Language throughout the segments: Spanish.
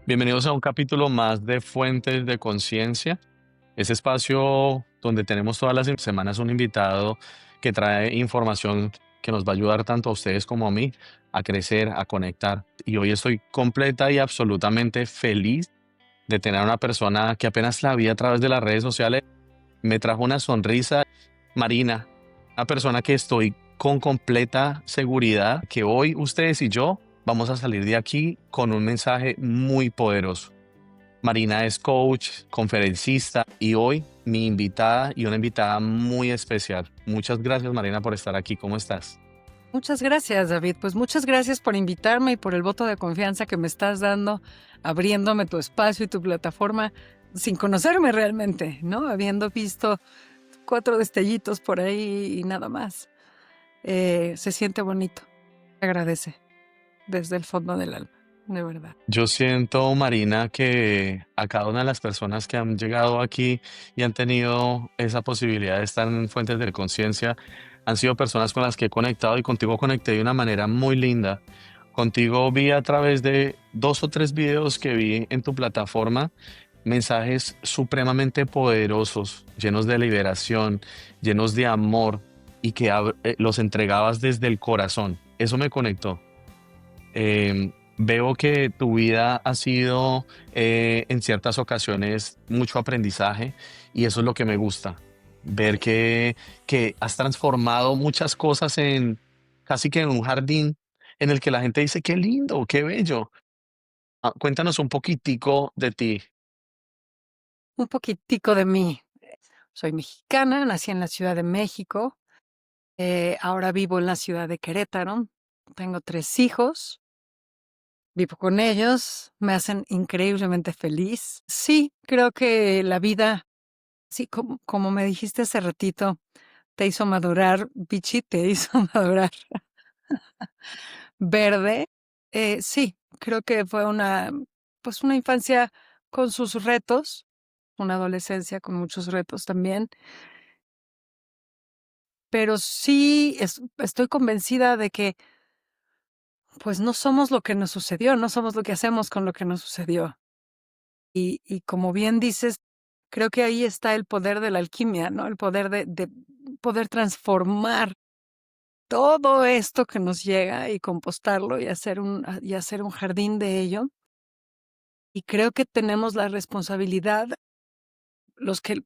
Bienvenidos a un capítulo más de Fuentes de Conciencia, ese espacio donde tenemos todas las semanas un invitado que trae información que nos va a ayudar tanto a ustedes como a mí a crecer, a conectar. Y hoy estoy completa y absolutamente feliz de tener a una persona que apenas la vi a través de las redes sociales, me trajo una sonrisa, Marina, una persona que estoy con completa seguridad que hoy ustedes y yo vamos a salir de aquí con un mensaje muy poderoso. Marina es coach, conferencista y hoy mi invitada y una invitada muy especial. Muchas gracias, Marina, por estar aquí. ¿Cómo estás? Muchas gracias, David. Pues muchas gracias por invitarme y por el voto de confianza que me estás dando, abriéndome tu espacio y tu plataforma sin conocerme realmente, ¿no? Habiendo visto 4 destellitos por ahí y nada más. Se siente bonito. Se agradece desde el fondo del alma, de verdad. Yo siento, Marina, que a cada una de las personas que han llegado aquí y han tenido esa posibilidad de estar en Fuentes de Conciencia, han sido personas con las que he conectado y contigo conecté de una manera muy linda. Contigo vi a través de 2 o 3 videos que vi en tu plataforma mensajes supremamente poderosos, llenos de liberación, llenos de amor y que los entregabas desde el corazón. Eso me conectó. Veo que tu vida ha sido en ciertas ocasiones mucho aprendizaje y eso es lo que me gusta, ver que has transformado muchas cosas en casi que en un jardín en el que la gente dice, qué lindo, qué bello. Cuéntanos un poquitico de ti. Un poquitico de mí. Soy mexicana, nací en la Ciudad de México. Ahora vivo en la ciudad de Querétaro. Tengo 3 hijos. Vivo con ellos, me hacen increíblemente feliz. Sí, creo que la vida, sí, como me dijiste hace ratito, te hizo madurar, Bichi, te hizo madurar verde. Sí, creo que fue pues, una infancia con sus retos, una adolescencia con muchos retos también, pero sí estoy convencida de que, pues, no somos lo que nos sucedió, no somos lo que hacemos con lo que nos sucedió. Y como bien dices, creo que ahí está el poder de la alquimia, ¿no? El poder de poder transformar todo esto que nos llega y compostarlo y hacer un jardín de ello. Y creo que tenemos la responsabilidad, los que,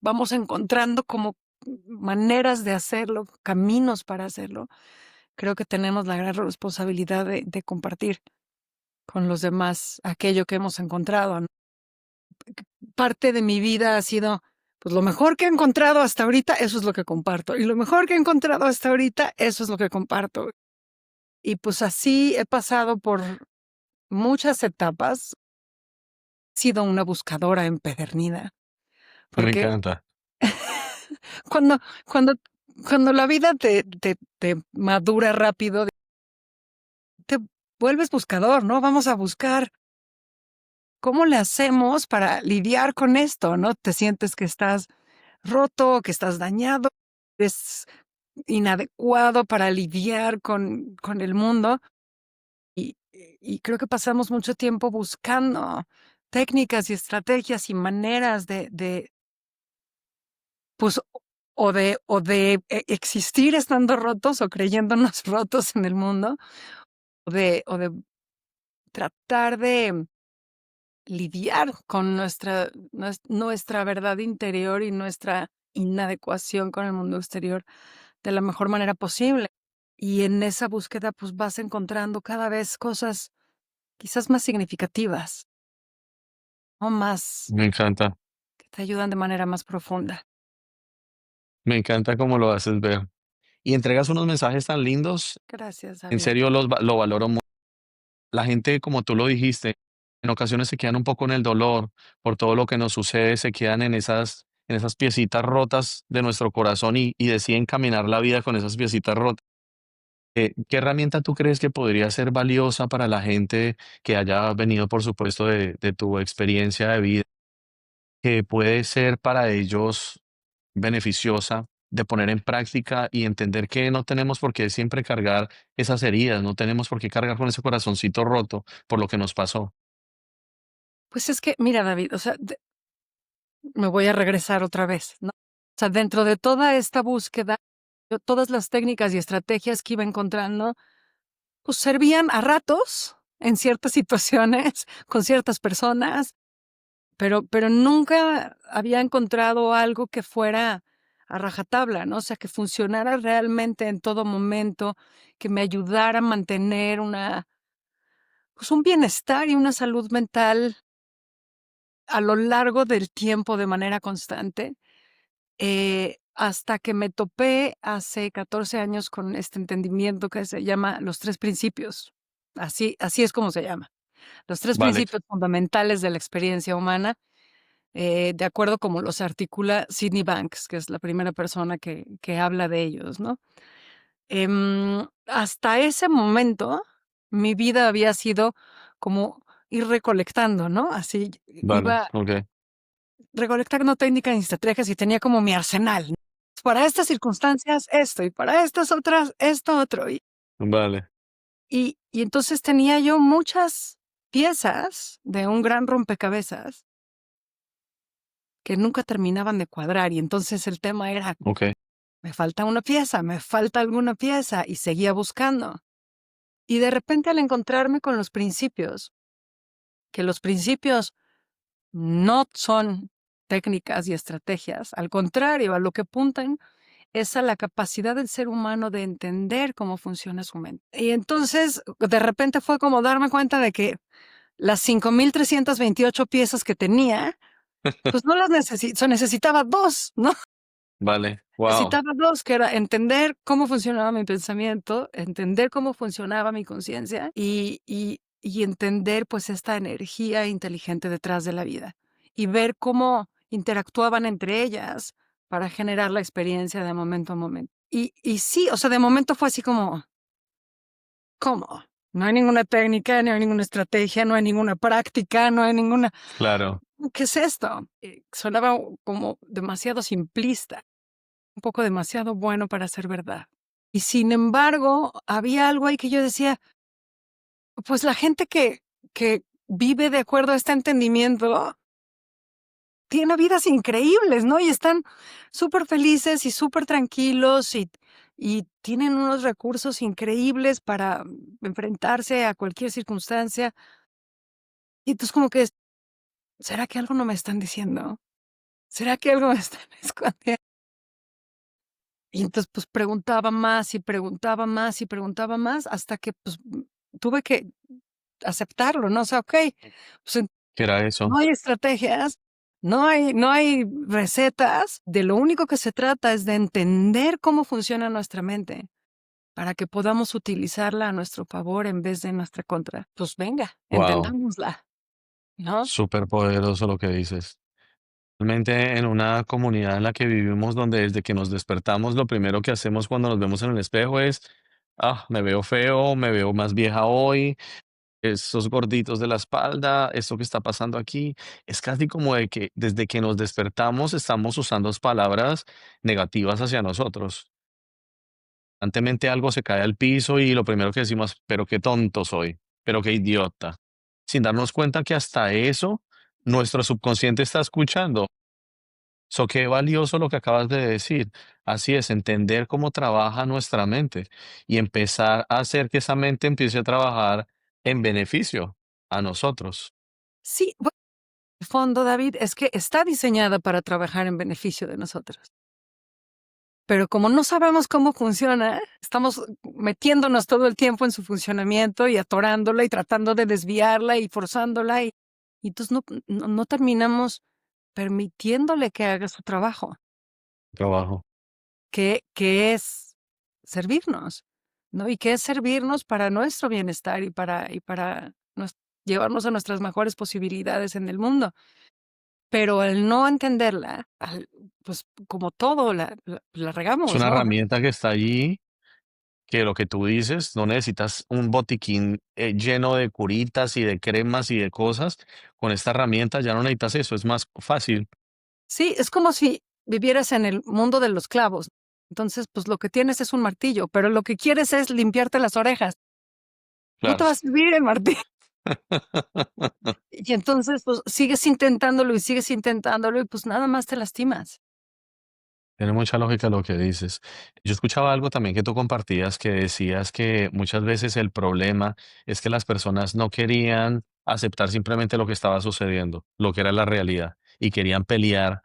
vamos encontrando como maneras de hacerlo, caminos para hacerlo, creo que tenemos la gran responsabilidad de compartir con los demás aquello que hemos encontrado, ¿no? Parte de mi vida ha sido, pues, lo mejor que he encontrado hasta ahorita, eso es lo que comparto, y lo mejor que he encontrado hasta ahorita, eso es lo que comparto. Y, pues, así he pasado por muchas etapas, he sido una buscadora empedernida, Me porque encanta. cuando cuando cuando la vida te madura rápido, te vuelves buscador, ¿no? Vamos a buscar cómo le hacemos para lidiar con esto, ¿no? Te sientes que estás roto, que estás dañado, es inadecuado para lidiar con el mundo, y creo que pasamos mucho tiempo buscando técnicas y estrategias y maneras de, pues, o de existir estando rotos o creyéndonos rotos en el mundo, o de tratar de lidiar con nuestra verdad interior y nuestra inadecuación con el mundo exterior de la mejor manera posible. Y en esa búsqueda, pues, vas encontrando cada vez cosas quizás más significativas, o más Me encanta. que te ayudan de manera más profunda. Me encanta cómo lo haces ver. Y entregas unos mensajes tan lindos. Gracias, En David. serio, lo valoro mucho. La gente, como tú lo dijiste, en ocasiones se quedan un poco en el dolor por todo lo que nos sucede, se quedan en esas piecitas rotas de nuestro corazón y deciden caminar la vida con esas piecitas rotas. ¿Qué herramienta tú crees que podría ser valiosa para la gente que haya venido, por supuesto, de tu experiencia de vida, que puede ser para ellos beneficiosa de poner en práctica y entender que no tenemos por qué siempre cargar esas heridas, no tenemos por qué cargar con ese corazoncito roto por lo que nos pasó? Pues es que, mira, David, o sea, me voy a regresar otra vez, ¿no? O sea, dentro de toda esta búsqueda, yo todas las técnicas y estrategias que iba encontrando, pues servían a ratos en ciertas situaciones, con ciertas personas, pero nunca había encontrado algo que fuera a rajatabla, ¿no? O sea, que funcionara realmente en todo momento, que me ayudara a mantener pues un bienestar y una salud mental a lo largo del tiempo de manera constante, hasta que me topé hace 14 años con este entendimiento que se llama los 3 principios. Así es como se llama. Los 3 Vale, principios fundamentales de la experiencia humana, de acuerdo como los articula Sydney Banks, que es la primera persona que habla de ellos, ¿no? Hasta ese momento, mi vida había sido como ir recolectando, ¿no? Así vale, iba ok, recolectando técnicas y estrategias y tenía como mi arsenal, ¿no? Para estas circunstancias, esto, y para estas otras, esto otro. vale, Y entonces tenía yo muchas piezas de un gran rompecabezas que nunca terminaban de cuadrar. Y entonces el tema era, ok, me falta una pieza, me falta alguna pieza, y seguía buscando. Y de repente al encontrarme con los principios, que los principios no son técnicas y estrategias, al contrario, a lo que apuntan es a la capacidad del ser humano de entender cómo funciona su mente. Y entonces, de repente fue como darme cuenta de que las 5,328 piezas que tenía, pues no las necesitaba 2, ¿no? vale, wow, Necesitaba 2, que era entender cómo funcionaba mi pensamiento, entender cómo funcionaba mi conciencia y entender, pues, esta energía inteligente detrás de la vida, y ver cómo interactuaban entre ellas para generar la experiencia de momento a momento. Y sí, o sea, de momento fue así como, ¿cómo? No hay ninguna técnica, no hay ninguna estrategia, no hay ninguna práctica, no hay ninguna. claro, ¿Qué es esto? Sonaba como demasiado simplista, un poco demasiado bueno para ser verdad. Y sin embargo, había algo ahí que yo decía, pues la gente que vive de acuerdo a este entendimiento tiene vidas increíbles, ¿no? Y están súper felices y súper tranquilos y tienen unos recursos increíbles para enfrentarse a cualquier circunstancia. Y entonces como que, ¿será que algo no me están diciendo? ¿Será que algo me están escondiendo? Y entonces, pues, preguntaba más, y preguntaba más, y preguntaba más, hasta que, pues, tuve que aceptarlo, ¿no? O sea, okey, pues, ¿qué era eso? no hay estrategias, no hay recetas, de lo único que se trata es de entender cómo funciona nuestra mente, para que podamos utilizarla a nuestro favor en vez de en nuestra contra. Pues venga, Wow, entendámosla, ¿no? súper poderoso lo que dices. Realmente en una comunidad en la que vivimos, donde desde que nos despertamos, lo primero que hacemos cuando nos vemos en el espejo es, me veo feo, me veo más vieja hoy, esos gorditos de la espalda, esto que está pasando aquí, es casi como de que desde que nos despertamos estamos usando palabras negativas hacia nosotros. Constantemente algo se cae al piso y lo primero que decimos, pero qué tonto soy, pero qué idiota, sin darnos cuenta que hasta eso nuestro subconsciente está escuchando. So, qué valioso lo que acabas de decir. Así es, entender cómo trabaja nuestra mente y empezar a hacer que esa mente empiece a trabajar en beneficio a nosotros. Sí, bueno, el fondo, David, es que está diseñada para trabajar en beneficio de nosotros. Pero como no sabemos cómo funciona, estamos metiéndonos todo el tiempo en su funcionamiento y atorándola y tratando de desviarla y forzándola y entonces no terminamos permitiéndole que haga su trabajo, Trabajo. que es servirnos, ¿no? Y que es servirnos para nuestro bienestar y para llevarnos a nuestras mejores posibilidades en el mundo. Pero al no entenderla, pues como todo la Es regamos, una ¿no? herramienta que está allí, que lo que tú dices, no necesitas un botiquín lleno de curitas y de cremas y de cosas. Con esta herramienta ya no necesitas eso, es más fácil. Sí, es como si vivieras en el mundo de los clavos. Entonces, pues lo que tienes es un martillo, pero lo que quieres es limpiarte las orejas. No te Claro, va a servir el martillo. Y entonces, pues, sigues intentándolo y, pues, nada más te lastimas. Tiene mucha lógica lo que dices. Yo escuchaba algo también que tú compartías, que decías que muchas veces el problema es que las personas no querían aceptar simplemente lo que estaba sucediendo, lo que era la realidad, y querían pelear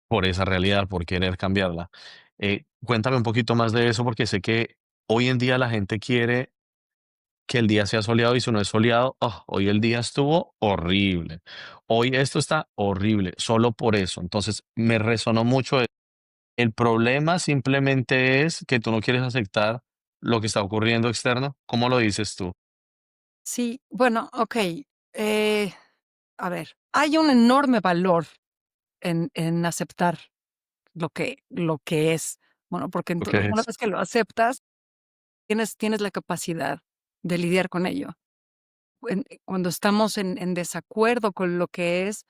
por esa realidad, por querer cambiarla. Cuéntame un poquito más de eso, porque sé que hoy en día la gente quiere que el día sea soleado y si no es soleado, hoy el día estuvo horrible. Hoy esto está horrible, solo por eso. Entonces, me resonó mucho. El problema simplemente es que tú no quieres aceptar lo que está ocurriendo externo. ¿Cómo lo dices tú? Sí, bueno, okey, a ver, hay un enorme valor en aceptar lo que es. Bueno, porque ¿Lo que una es? vez que lo aceptas, tienes la capacidad de lidiar con ello. Cuando estamos en desacuerdo con lo que es,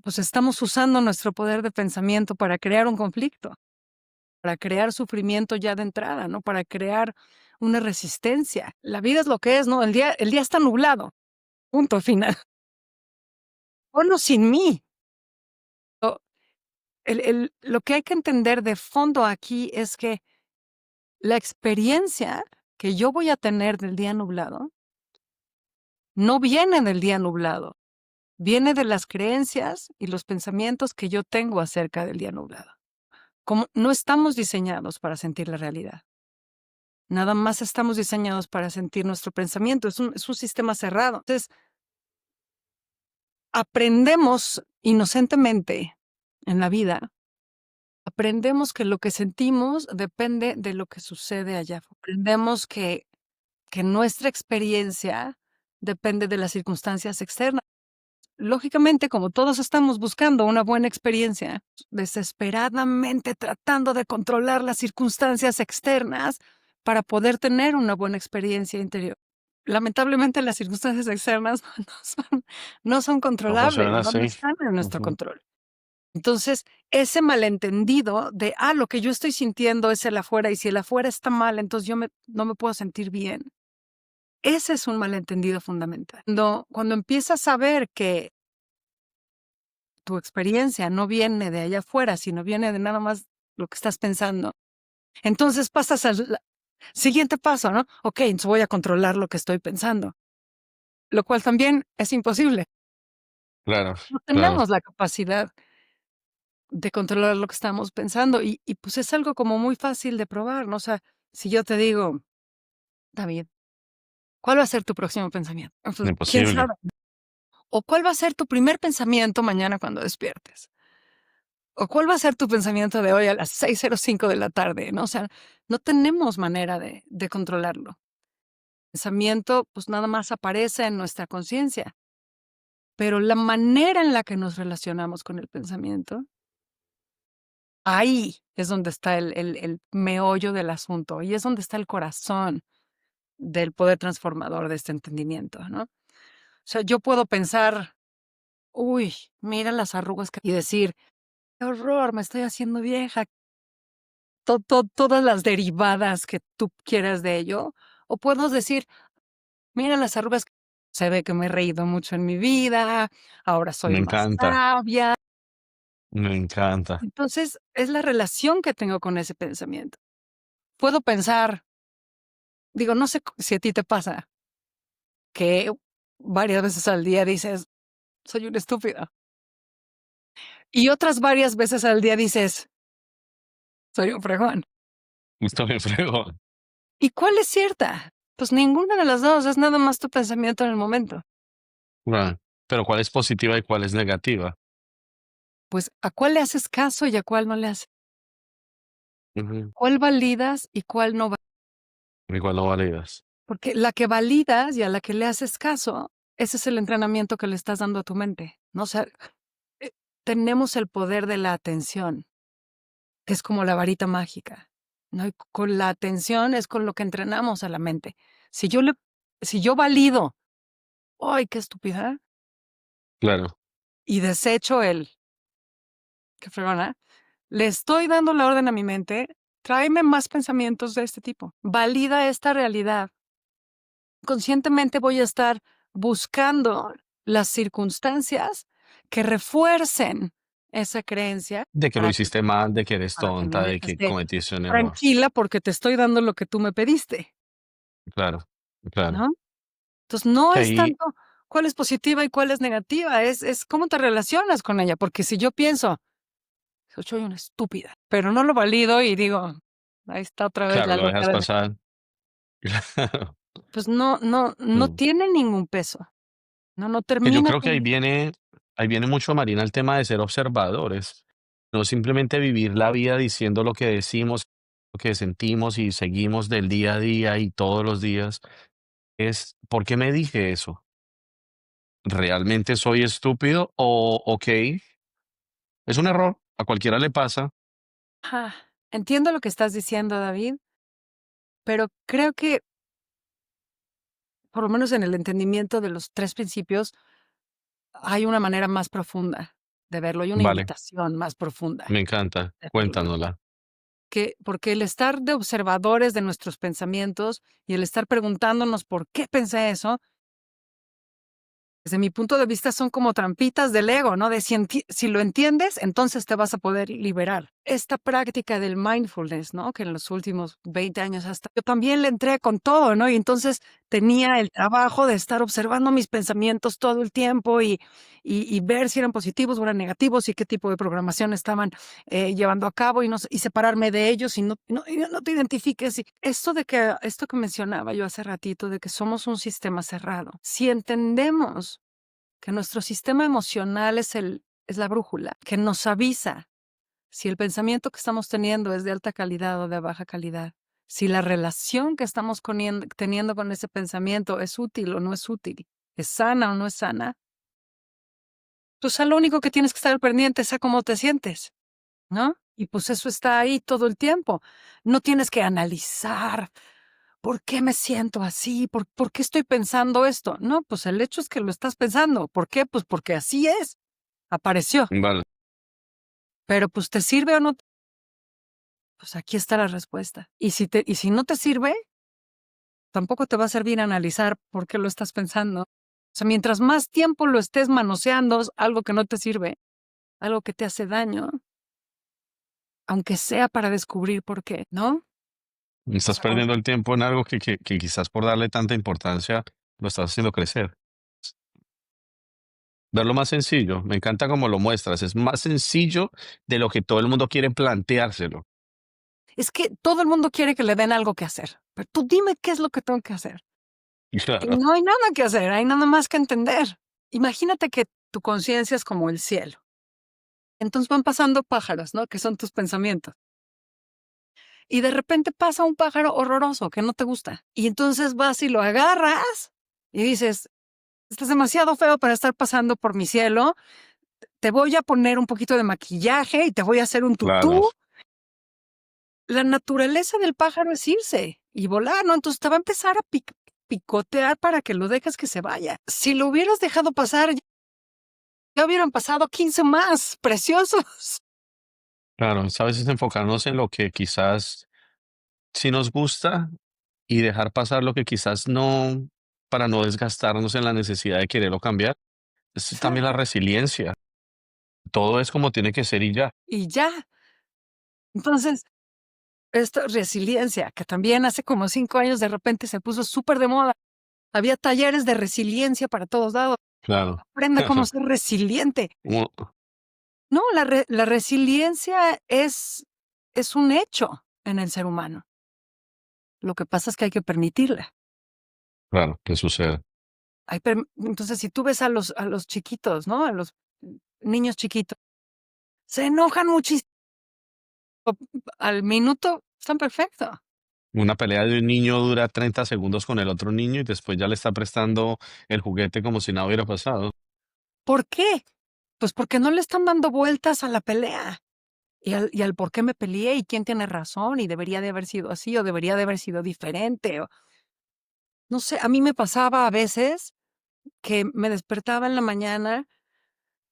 pues, estamos usando nuestro poder de pensamiento para crear un conflicto, para crear sufrimiento ya de entrada, ¿no? Para crear una resistencia. La vida es lo que es, ¿no? El día está nublado, punto final. Ponlo sin mí. Lo lo que hay que entender de fondo aquí es que la experiencia que yo voy a tener del día nublado no viene del día nublado, viene de las creencias y los pensamientos que yo tengo acerca del día nublado. Como no estamos diseñados para sentir la realidad, nada más estamos diseñados para sentir nuestro pensamiento, es un sistema cerrado. Entonces, aprendemos inocentemente en la vida, aprendemos que lo que sentimos depende de lo que sucede allá afuera. Aprendemos que nuestra experiencia depende de las circunstancias externas. Lógicamente, como todos estamos buscando una buena experiencia, desesperadamente tratando de controlar las circunstancias externas para poder tener una buena experiencia interior. Lamentablemente, las circunstancias externas no son No controlables, funciona no así. están en nuestro Ujú. control. Entonces, ese malentendido de, lo que yo estoy sintiendo es el afuera, y si el afuera está mal, entonces no me puedo sentir bien. Ese es un malentendido fundamental. Cuando empiezas a ver que tu experiencia no viene de allá afuera, sino viene de nada más lo que estás pensando, entonces pasas al siguiente paso, ¿no? Okey, entonces voy a controlar lo que estoy pensando, lo cual también es imposible. Claro, No claro. tenemos la capacidad de controlar lo que estamos pensando y, pues, es algo como muy fácil de probar, ¿no? O sea, si yo te digo: "David, ¿cuál va a ser tu próximo pensamiento?". Pues, ¿quién Imposible. sabe? O, ¿cuál va a ser tu primer pensamiento mañana cuando despiertes? ¿O cuál va a ser tu pensamiento de hoy a las 6:05 de la tarde? ¿No? O sea, no tenemos manera de controlarlo. Pensamiento, pues, nada más aparece en nuestra conciencia, pero la manera en la que nos relacionamos con el pensamiento, ahí es donde está el meollo del asunto, y es donde está el corazón del poder transformador de este entendimiento, ¿no? O sea, yo puedo pensar: "Uy, mira las arrugas que", y decir: "Qué horror, me estoy haciendo vieja", todas las derivadas que tú quieras de ello, o puedo decir: "Mira las arrugas, se ve que me he reído mucho en mi vida, ahora soy Me más encanta, sabia". me encanta. Entonces, es la relación que tengo con ese pensamiento. Puedo pensar, digo, no sé si a ti te pasa, que varias veces al día dices: "Soy una estúpida", y otras varias veces al día dices: "Soy un fregón". Esto me fregó. ¿Y cuál es cierta? Pues ninguna de las 2, es nada más tu pensamiento en el momento. Bueno, pero ¿cuál es positiva y cuál es negativa? Pues, ¿a cuál le haces caso y a cuál no le haces? Ujú. ¿Cuál validas y cuál no va? Igual no validas. Porque la que validas y a la que le haces caso, ese es el entrenamiento que le estás dando a tu mente, ¿no? O sea, eh, tenemos el poder de la atención, que es como la varita mágica, ¿no? Y con la atención es con lo que entrenamos a la mente. Si yo le si yo valido, ¡ay, qué estúpida! Claro, Y desecho el, qué fregona, le estoy dando la orden a mi mente, tráeme más pensamientos de este tipo. Valida esta realidad conscientemente voy a estar buscando las circunstancias que refuercen esa creencia De que lo para que hiciste mal, de que eres para que tonta, me de dejes que de cometiste un error. tranquila porque te estoy dando lo que tú me pediste, Claro, claro. ¿no? Entonces, no Que es ahí, tanto cuál es positiva y cuál es negativa, es cómo te relacionas con ella, porque si yo pienso: "Soy una estúpida", pero no lo valido y digo: "Ahí está otra vez claro, la lo loca dejas de", pasar. Claro. pues no Mm. tiene ningún peso, no Que yo termina creo que con ahí viene mucho, Marina, el tema de ser observadores, no simplemente vivir la vida diciendo lo que decimos, lo que sentimos y seguimos del día a día y todos los días. Es, ¿por qué me dije eso? ¿Realmente soy estúpido? O, ok, es un error, a cualquiera le pasa. ajá. Entiendo lo que estás diciendo, David, pero creo que, por lo menos en el entendimiento de los 3 principios, hay una manera más profunda de verlo, hay una Vale, invitación más profunda me encanta, de verlo. cuéntanosla. Que porque el estar de observadores de nuestros pensamientos y el estar preguntándonos por qué pensé eso, desde mi punto de vista, son como trampitas del ego, ¿no? De si lo entiendes, entonces te vas a poder liberar. Esta práctica del mindfulness, ¿no? Que en los últimos 20 años hasta yo también le entré con todo, ¿no? Y entonces tenía el trabajo de estar observando mis pensamientos todo el tiempo y ver si eran positivos o eran negativos y qué tipo de programación estaban llevando a cabo y, no, y separarme de ellos y no te identifiques. Y esto que mencionaba yo hace ratito, de que somos un sistema cerrado. Si entendemos que nuestro sistema emocional es la brújula, que nos avisa si el pensamiento que estamos teniendo es de alta calidad o de baja calidad, si la relación que estamos teniendo con ese pensamiento es útil o no es útil, es sana o no es sana, pues a lo único que tienes que estar pendiente es a cómo te sientes, ¿no? Y pues eso está ahí todo el tiempo. No tienes que analizar por qué me siento así, por qué estoy pensando esto. No, pues el hecho es que lo estás pensando. ¿Por qué? Pues porque así es. Apareció. Vale, Pero pues te sirve o no, pues aquí está la respuesta. Y si no te sirve, tampoco te va a servir analizar por qué lo estás pensando. O sea, mientras más tiempo lo estés manoseando, es algo que no te sirve, algo que te hace daño, aunque sea para descubrir por qué, ¿no? O estás sea, perdiendo el tiempo en algo que quizás por darle tanta importancia lo estás haciendo crecer. Verlo más sencillo, me encanta cómo lo muestras, es más sencillo de lo que todo el mundo quiere planteárselo. es que todo el mundo quiere que le den algo que hacer, pero tú dime qué es lo que tengo que hacer. Y Claro, no hay nada que hacer, hay nada más que entender. Imagínate que tu conciencia es como el cielo. Entonces van pasando pájaros, ¿no? Que son tus pensamientos. Y de repente pasa un pájaro horroroso que no te gusta. Y entonces vas y lo agarras y dices, estás demasiado feo para estar pasando por mi cielo. Te voy a poner un poquito de maquillaje y te voy a hacer un claro, tutú. La naturaleza del pájaro es irse y volar, ¿no? Entonces te va a empezar a picotear para que lo dejes que se vaya. Si lo hubieras dejado pasar, ya hubieran pasado 15 más, preciosos. claro, es a veces enfocarnos en lo que quizás sí nos gusta y dejar pasar lo que quizás no, para no desgastarnos en la necesidad de quererlo cambiar. Es también la Exacto. resiliencia. Todo es como tiene que ser y ya. Y ya. Entonces, esta resiliencia, que también hace como 5 años de repente se puso súper de moda. Había talleres de resiliencia para todos lados. Claro. Aprende cómo ser resiliente. Como- No, la resiliencia es un hecho en el ser humano. Lo que pasa es que hay que permitirla. Claro, ¿qué sucede? Entonces, si tú ves a los chiquitos, ¿no? A los niños chiquitos, se enojan muchísimo. Al minuto están perfecto. Una pelea de un niño dura 30 segundos con el otro niño y después ya le está prestando el juguete como si nada hubiera pasado. ¿Por qué? Pues porque no le están dando vueltas a la pelea. Y al por qué me peleé y quién tiene razón y debería de haber sido así o debería de haber sido diferente. O, no sé, a mí me pasaba a veces que me despertaba en la mañana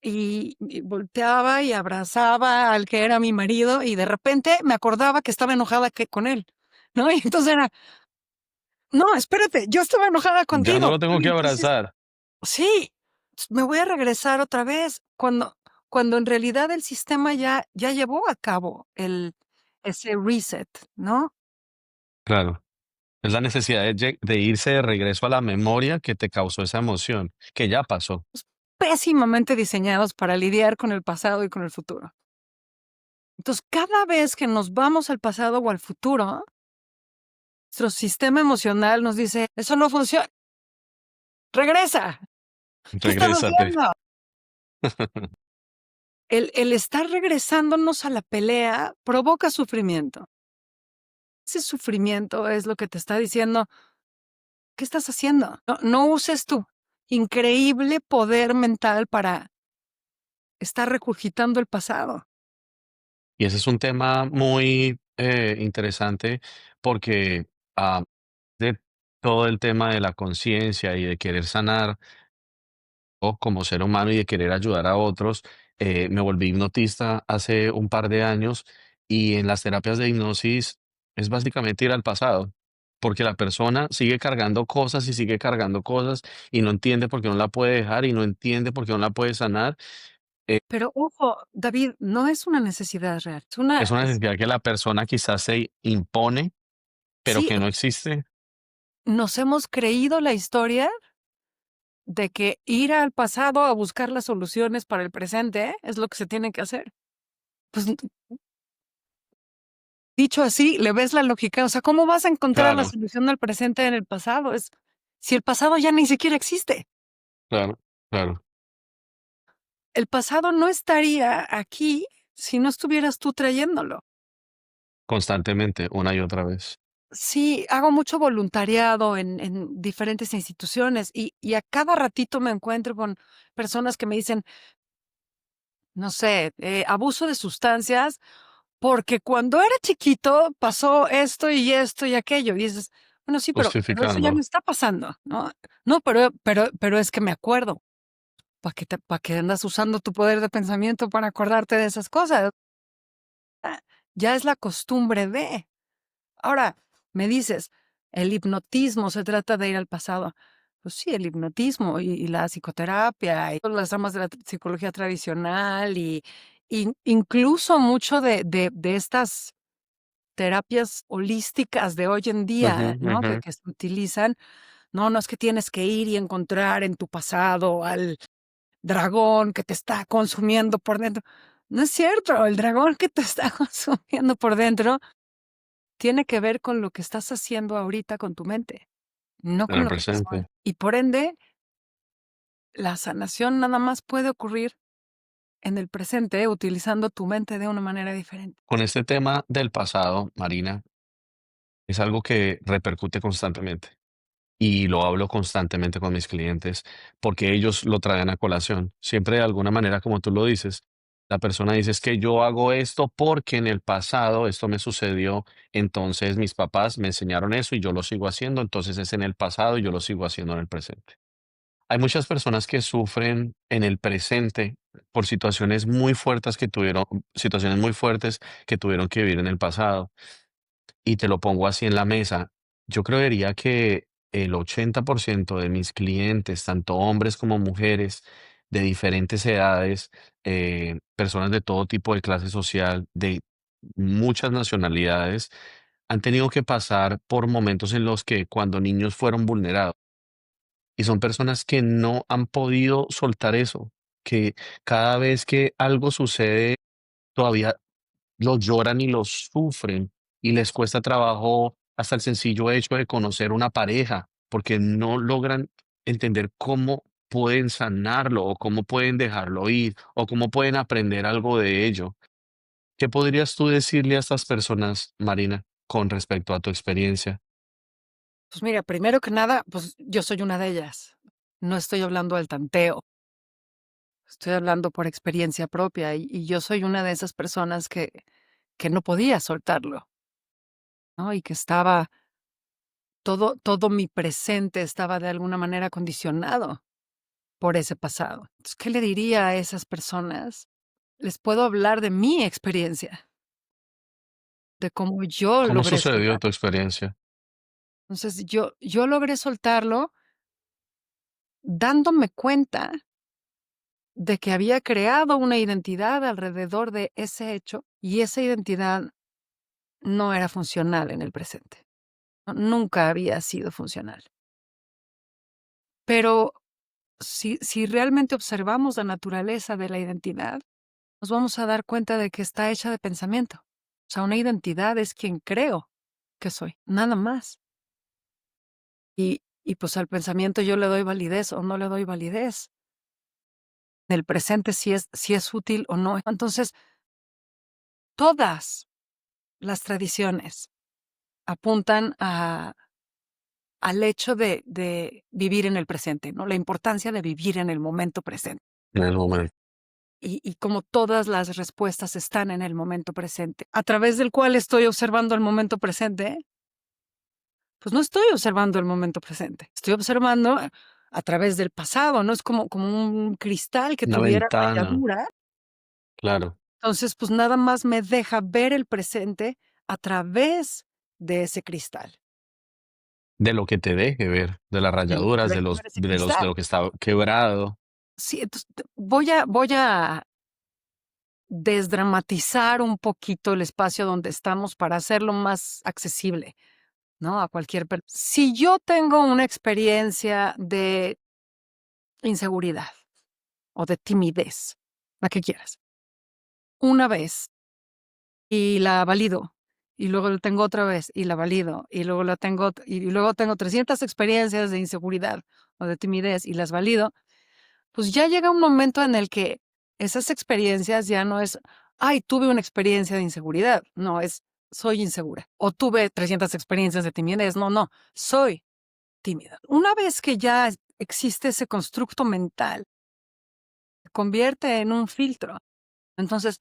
y volteaba y abrazaba al que era mi marido y de repente me acordaba que estaba enojada con él, ¿no? Y entonces era, No, espérate, yo estaba enojada Ya no contigo, lo tengo pero que entonces abrazar. sí, me voy a regresar otra vez, cuando en realidad el sistema ya llevó a cabo ese reset, ¿no? Claro. Es la necesidad de irse de regreso a la memoria que te causó esa emoción, que ya pasó. Pésimamente diseñados para lidiar con el pasado y con el futuro. Entonces, cada vez que nos vamos al pasado o al futuro, nuestro sistema emocional nos dice: "Eso no funciona, regresa, ¿qué estás Regrésate. haciendo?". El estar regresándonos a la pelea provoca sufrimiento. Ese sufrimiento es lo que te está diciendo: "¿Qué estás haciendo? No uses tu increíble poder mental para estar regurgitando el pasado". Y ese es un tema muy interesante porque de todo el tema de la conciencia y de querer sanar o como ser humano y de querer ayudar a otros, me volví hipnotista hace un par de años y en las terapias de hipnosis es básicamente ir al pasado, porque la persona sigue cargando cosas y sigue cargando cosas y no entiende por qué no la puede dejar y no entiende por qué no la puede sanar. Eh, Pero ojo, David, no es una necesidad real, es una es una es necesidad que la persona quizás se impone, pero sí, que no existe. nos hemos creído la historia de que ir al pasado a buscar las soluciones para el presente es lo que se tiene que hacer. Pues, dicho así, le ves la lógica, o sea, ¿cómo vas a encontrar la Claro, solución al presente en el pasado? Si el pasado ya ni siquiera existe. claro, claro, El pasado no estaría aquí si no estuvieras tú trayéndolo. constantemente, una y otra vez. Sí, hago mucho voluntariado en diferentes instituciones y a cada ratito me encuentro con personas que me dicen, no sé, abuso de sustancias, porque cuando era chiquito pasó esto y aquello. Y dices, bueno, sí, pero eso ya no Justificando, está pasando, ¿no? No, pero es que me acuerdo. ¿Para qué andas usando tu poder de pensamiento para acordarte de esas cosas? Ah, ya es la costumbre de. Ahora, me dices, el hipnotismo se trata de ir al pasado. Pues sí, el hipnotismo y la psicoterapia y todas las ramas de la psicología tradicional incluso mucho de estas terapias holísticas de hoy en ujú, día, ¿no? ujú, Que se utilizan. No es que tienes que ir y encontrar en tu pasado al dragón que te está consumiendo por dentro. No es cierto, el dragón que te está consumiendo por dentro tiene que ver con lo que estás haciendo ahorita con tu mente, no en con el lo que pasó. presente. Y por ende, la sanación nada más puede ocurrir en el presente, utilizando tu mente de una manera diferente. Con este tema del pasado, Marina, es algo que repercute constantemente y lo hablo constantemente con mis clientes porque ellos lo traen a colación. Siempre de alguna manera, como tú lo dices, la persona dice es que yo hago esto porque en el pasado esto me sucedió, entonces mis papás me enseñaron eso y yo lo sigo haciendo, entonces es en el pasado y yo lo sigo haciendo en el presente. Hay muchas personas que sufren en el presente por situaciones muy fuertes que tuvieron que vivir en el pasado. Y te lo pongo así en la mesa. Yo creería que el 80% de mis clientes, tanto hombres como mujeres, de diferentes edades, personas de todo tipo de clase social, de muchas nacionalidades, han tenido que pasar por momentos en los que cuando niños fueron vulnerados. Y son personas que no han podido soltar eso, que cada vez que algo sucede, todavía lo lloran y lo sufren, y les cuesta trabajo hasta el sencillo hecho de conocer una pareja, porque no logran entender cómo pueden sanarlo, o cómo pueden dejarlo ir, o cómo pueden aprender algo de ello. ¿Qué podrías tú decirle a estas personas, Marina, con respecto a tu experiencia? Pues mira, primero que nada, pues yo soy una de ellas. No estoy hablando al tanteo, estoy hablando por experiencia propia y yo soy una de esas personas que no podía soltarlo, ¿no? Y que estaba todo mi presente estaba de alguna manera condicionado por ese pasado. Entonces, ¿qué le diría a esas personas? Les puedo hablar de mi experiencia, de cómo yo ¿Cómo logré sucedió soltar. tu experiencia? Entonces, yo logré soltarlo dándome cuenta de que había creado una identidad alrededor de ese hecho, y esa identidad no era funcional en el presente. Nunca había sido funcional. Pero si realmente observamos la naturaleza de la identidad, nos vamos a dar cuenta de que está hecha de pensamiento. O sea, una identidad es quien creo que soy, nada más. Y pues al pensamiento yo le doy validez o no le doy validez. En el presente si es útil o no. Entonces, todas las tradiciones apuntan al hecho de vivir en el presente, ¿no? La importancia de vivir en el momento presente. En el momento. Y como todas las respuestas están en el momento presente, a través del cual estoy observando el momento presente, pues no estoy observando el momento presente, estoy observando a través del pasado, ¿no? Es como un cristal que Una tuviera ventana, ralladura. claro, Entonces, pues nada más me deja ver el presente a través de ese cristal, de lo que te deje ver, de las de lo que me rayaduras, de deja los ver ese de los de cristal. lo que está quebrado. Sí, entonces voy a desdramatizar un poquito el espacio donde estamos para hacerlo más accesible, ¿no? A cualquier persona. Si yo tengo una experiencia de inseguridad o de timidez, la que quieras, una vez y la valido, y luego la tengo otra vez y la valido, y luego la tengo, y luego tengo 300 experiencias de inseguridad o de timidez y las valido, pues ya llega un momento en el que esas experiencias ya no es, ay, tuve una experiencia de inseguridad, no, es, soy insegura. O tuve 300 experiencias de timidez, no, no, soy tímida. Una vez que ya existe ese constructo mental, se convierte en un filtro. Entonces,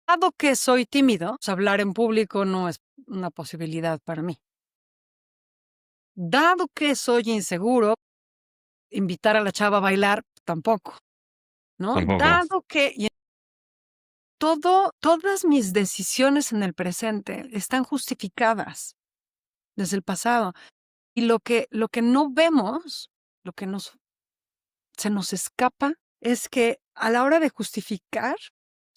dado que soy tímido, pues hablar en público no es una posibilidad para mí. Dado que soy inseguro, invitar a la chava a bailar tampoco, ¿no? Tampoco. Dado que todas mis decisiones en el presente están justificadas desde el pasado. Y lo que no vemos, lo que se nos escapa, es que a la hora de justificar,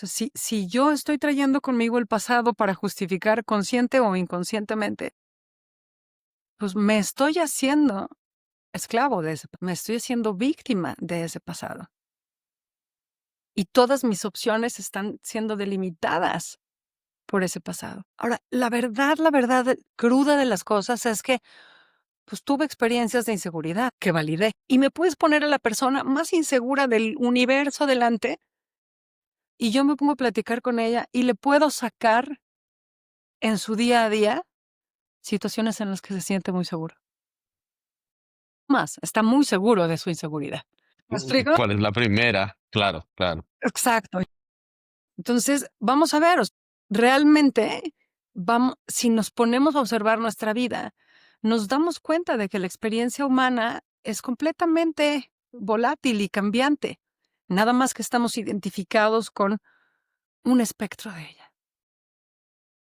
o sea, si yo estoy trayendo conmigo el pasado para justificar consciente o inconscientemente, pues me estoy haciendo esclavo de ese, me estoy haciendo víctima de ese pasado. Y todas mis opciones están siendo delimitadas por ese pasado. Ahora, la verdad cruda de las cosas es que, pues, tuve experiencias de inseguridad que validé. Y me puedes poner a la persona más insegura del universo delante, y yo me pongo a platicar con ella y le puedo sacar en su día a día situaciones en las que se siente muy seguro. Más, está muy seguro de su inseguridad. ¿Me explico? ¿Cuál es la primera? Claro, claro. Exacto. Entonces, vamos a ver, realmente, si nos ponemos a observar nuestra vida, nos damos cuenta de que la experiencia humana es completamente volátil y cambiante. Nada más que estamos identificados con un espectro de ella.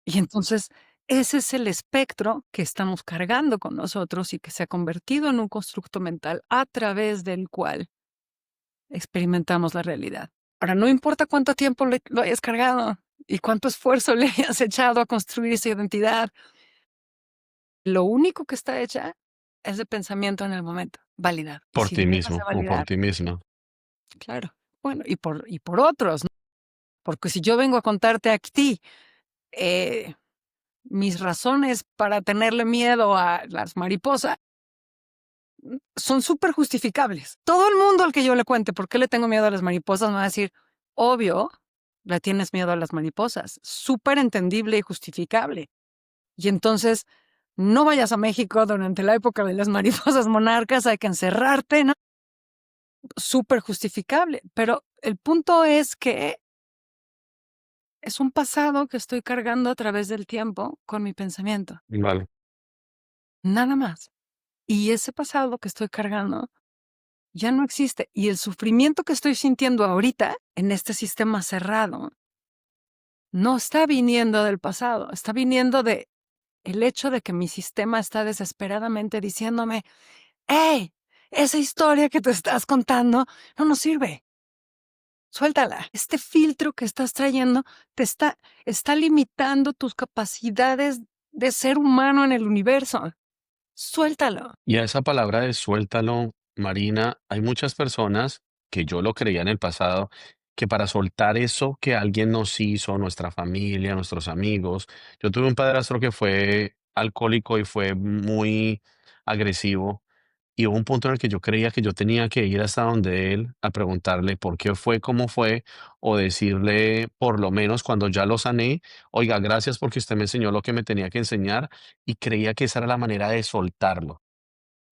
Y entonces, ese es el espectro que estamos cargando con nosotros y que se ha convertido en un constructo mental a través del cual experimentamos la realidad. Ahora, no importa cuánto tiempo lo hayas cargado y cuánto esfuerzo le hayas echado a construir esa identidad, lo único que está hecha es de pensamiento en el momento, validar. Y Por si ti lo dejas mismo de o por validar, ti misma. claro, bueno, y por otros, ¿no? Porque si yo vengo a contarte a ti eh, mis razones para tenerle miedo a las mariposas, son súper justificables. Todo el mundo al que yo le cuente por qué le tengo miedo a las mariposas me va a decir, obvio, le tienes miedo a las mariposas. Súper entendible y justificable. Y entonces, no vayas a México durante la época de las mariposas monarcas, hay que encerrarte, ¿no? Súper justificable. Pero el punto es que es un pasado que estoy cargando a través del tiempo con mi pensamiento. Vale. Nada más. Y ese pasado que estoy cargando ya no existe. Y el sufrimiento que estoy sintiendo ahorita en este sistema cerrado no está viniendo del pasado, está viniendo de el hecho de que mi sistema está desesperadamente diciéndome: ¡hey! Esa historia que te estás contando no nos sirve. Suéltala. Este filtro que estás trayendo te está limitando tus capacidades de ser humano en el universo. Suéltalo. Y a esa palabra de suéltalo, Marina, hay muchas personas que yo lo creía en el pasado, que para soltar eso que alguien nos hizo, nuestra familia, nuestros amigos, yo tuve un padrastro que fue alcohólico y fue muy agresivo. Y hubo un punto en el que yo creía que yo tenía que ir hasta donde él a preguntarle por qué fue, cómo fue, o decirle, por lo menos cuando ya lo sané, oiga, gracias porque usted me enseñó lo que me tenía que enseñar, y creía que esa era la manera de soltarlo.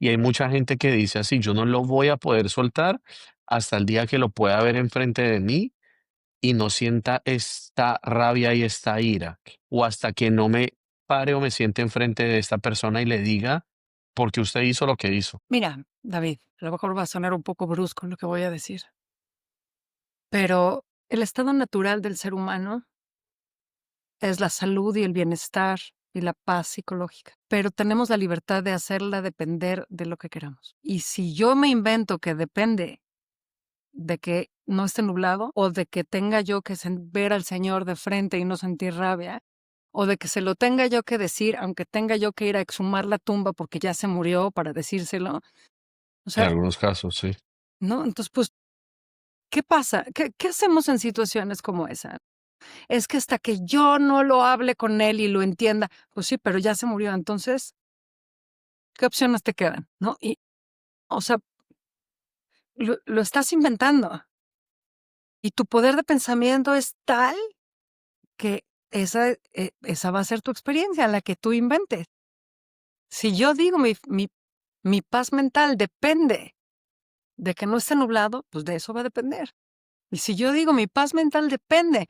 Y hay mucha gente que dice así, yo no lo voy a poder soltar hasta el día que lo pueda ver enfrente de mí y no sienta esta rabia y esta ira, o hasta que no me pare o me siente enfrente de esta persona y le diga, porque usted hizo lo que hizo. Mira, David, a lo mejor va a sonar un poco brusco lo que voy a decir, pero el estado natural del ser humano es la salud y el bienestar y la paz psicológica, pero tenemos la libertad de hacerla depender de lo que queramos. Y si yo me invento que depende de que no esté nublado o de que tenga yo que ver al Señor de frente y no sentir rabia, o de que se lo tenga yo que decir, aunque tenga yo que ir a exhumar la tumba porque ya se murió para decírselo. O En sea, algunos casos, sí. ¿no? Entonces, pues, ¿qué pasa? ¿Qué hacemos en situaciones como esa? Es que hasta que yo no lo hable con él y lo entienda, pues sí, pero ya se murió. Entonces, ¿qué opciones te quedan? ¿No? Y, o sea, lo estás inventando. Y tu poder de pensamiento es tal que esa va a ser tu experiencia, la que tú inventes. Si yo digo mi paz mental depende de que no esté nublado, pues de eso va a depender. Y si yo digo mi paz mental depende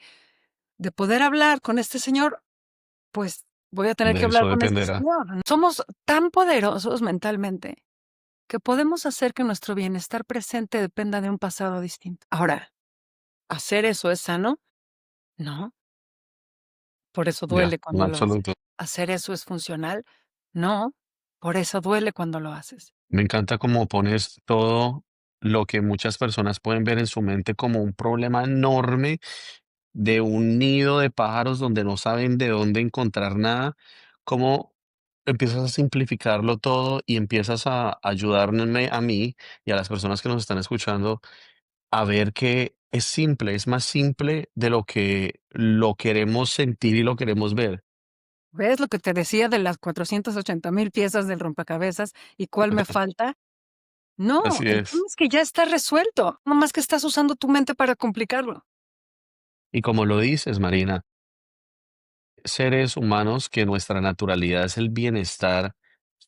de poder hablar con este señor, pues voy a tener que De hablar eso con este dependerá. señor. Somos tan poderosos mentalmente que podemos hacer que nuestro bienestar presente dependa de un pasado distinto. Ahora, ¿hacer eso es sano? No, por eso Ya, duele en cuando lo haces. absoluto. ¿Hacer eso es funcional? No, por eso duele cuando lo haces. Me encanta cómo pones todo lo que muchas personas pueden ver en su mente como un problema enorme de un nido de pájaros donde no saben de dónde encontrar nada, cómo empiezas a simplificarlo todo y empiezas a ayudarme a mí y a las personas que nos están escuchando a ver que es simple, es más simple de lo que lo queremos sentir y lo queremos ver. ¿Ves lo que te decía de las 480,000 piezas del rompecabezas y cuál me falta? No, Así el tema es. es que ya está resuelto, no más que estás usando tu mente para complicarlo. Y como lo dices, Marina, seres humanos que nuestra naturalidad es el bienestar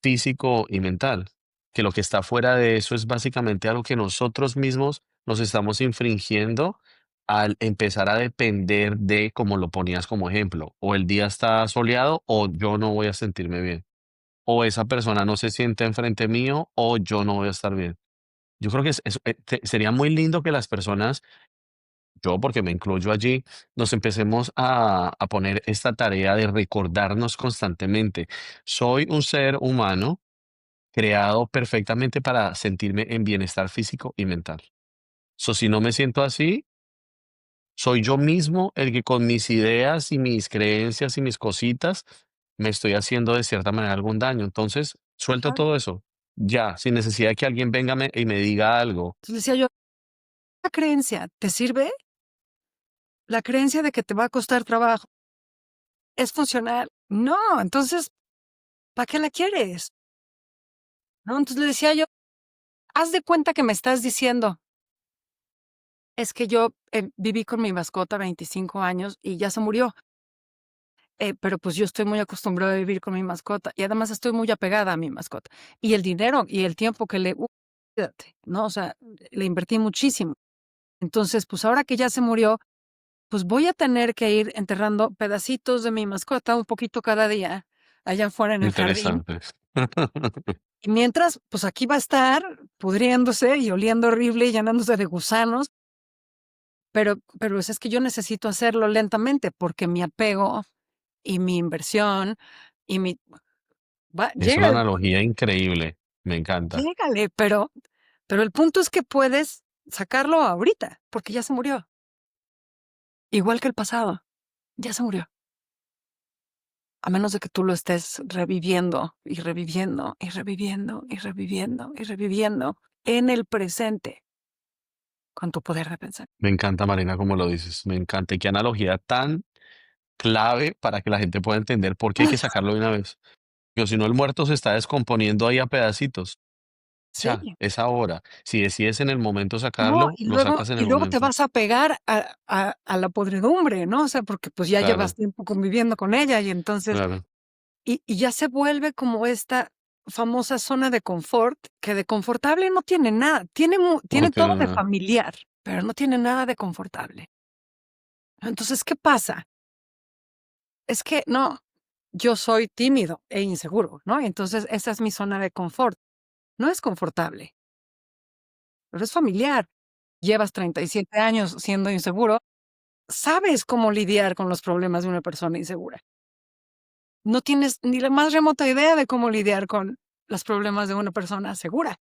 físico y mental, que lo que está fuera de eso es básicamente algo que nosotros mismos nos estamos infringiendo al empezar a depender de, como lo ponías como ejemplo, o el día está soleado o yo no voy a sentirme bien, o esa persona no se siente enfrente mío o yo no voy a estar bien. Yo creo que sería muy lindo que las personas, yo porque me incluyo allí, nos empecemos a poner esta tarea de recordarnos constantemente, soy un ser humano creado perfectamente para sentirme en bienestar físico y mental. So, si no me siento así, soy yo mismo el que con mis ideas y mis creencias y mis cositas me estoy haciendo de cierta manera algún daño. Entonces, suelto Claro. todo eso, ya, sin necesidad de que alguien venga y me diga algo. Entonces decía yo, ¿la creencia te sirve? La creencia de que te va a costar trabajo, ¿es funcional? No, entonces, ¿para qué la quieres? ¿No? Entonces le decía yo, haz de cuenta que me estás diciendo, es que yo viví con mi mascota 25 años y ya se murió. Pero pues yo estoy muy acostumbrada a vivir con mi mascota y además estoy muy apegada a mi mascota. Y el dinero y el tiempo que olvídate, ¿no? O sea, le invertí muchísimo. Entonces, pues ahora que ya se murió, pues voy a tener que ir enterrando pedacitos de mi mascota un poquito cada día allá afuera en el jardín. Interesante. Y mientras, pues aquí va a estar pudriéndose y oliendo horrible y llenándose de gusanos. Pero es que yo necesito hacerlo lentamente porque mi apego y mi inversión y mi va, Es una llégale, analogía increíble, me encanta. llégale, pero el punto es que puedes sacarlo ahorita, porque ya se murió, igual que el pasado, ya se murió. A menos de que tú lo estés reviviendo, y reviviendo, y reviviendo, y reviviendo, y reviviendo en el presente con tu poder de pensar. Me encanta, Marina, como lo dices, me encanta. Y qué analogía tan clave para que la gente pueda entender por qué hay que sacarlo de una vez. Porque si no, el muerto se está descomponiendo ahí a pedacitos. Sí. Ya, es ahora. Si decides en el momento No, sacarlo, lo sacas en y el luego te momento. vas a pegar a la podredumbre, ¿no? O sea, porque, pues, ya llevas Claro, tiempo conviviendo con ella, y entonces claro. y ya se vuelve como esta famosa zona de confort, que de confortable no tiene nada, No tiene todo tiene de nada. familiar, pero no tiene nada de confortable. Entonces, ¿qué pasa? Es que no, yo soy tímido e inseguro, ¿no? Entonces, esa es mi zona de confort. No es confortable, pero es familiar. Llevas 37 años siendo inseguro, sabes cómo lidiar con los problemas de una persona insegura. No tienes ni la más remota idea de cómo lidiar con los problemas de una persona segura.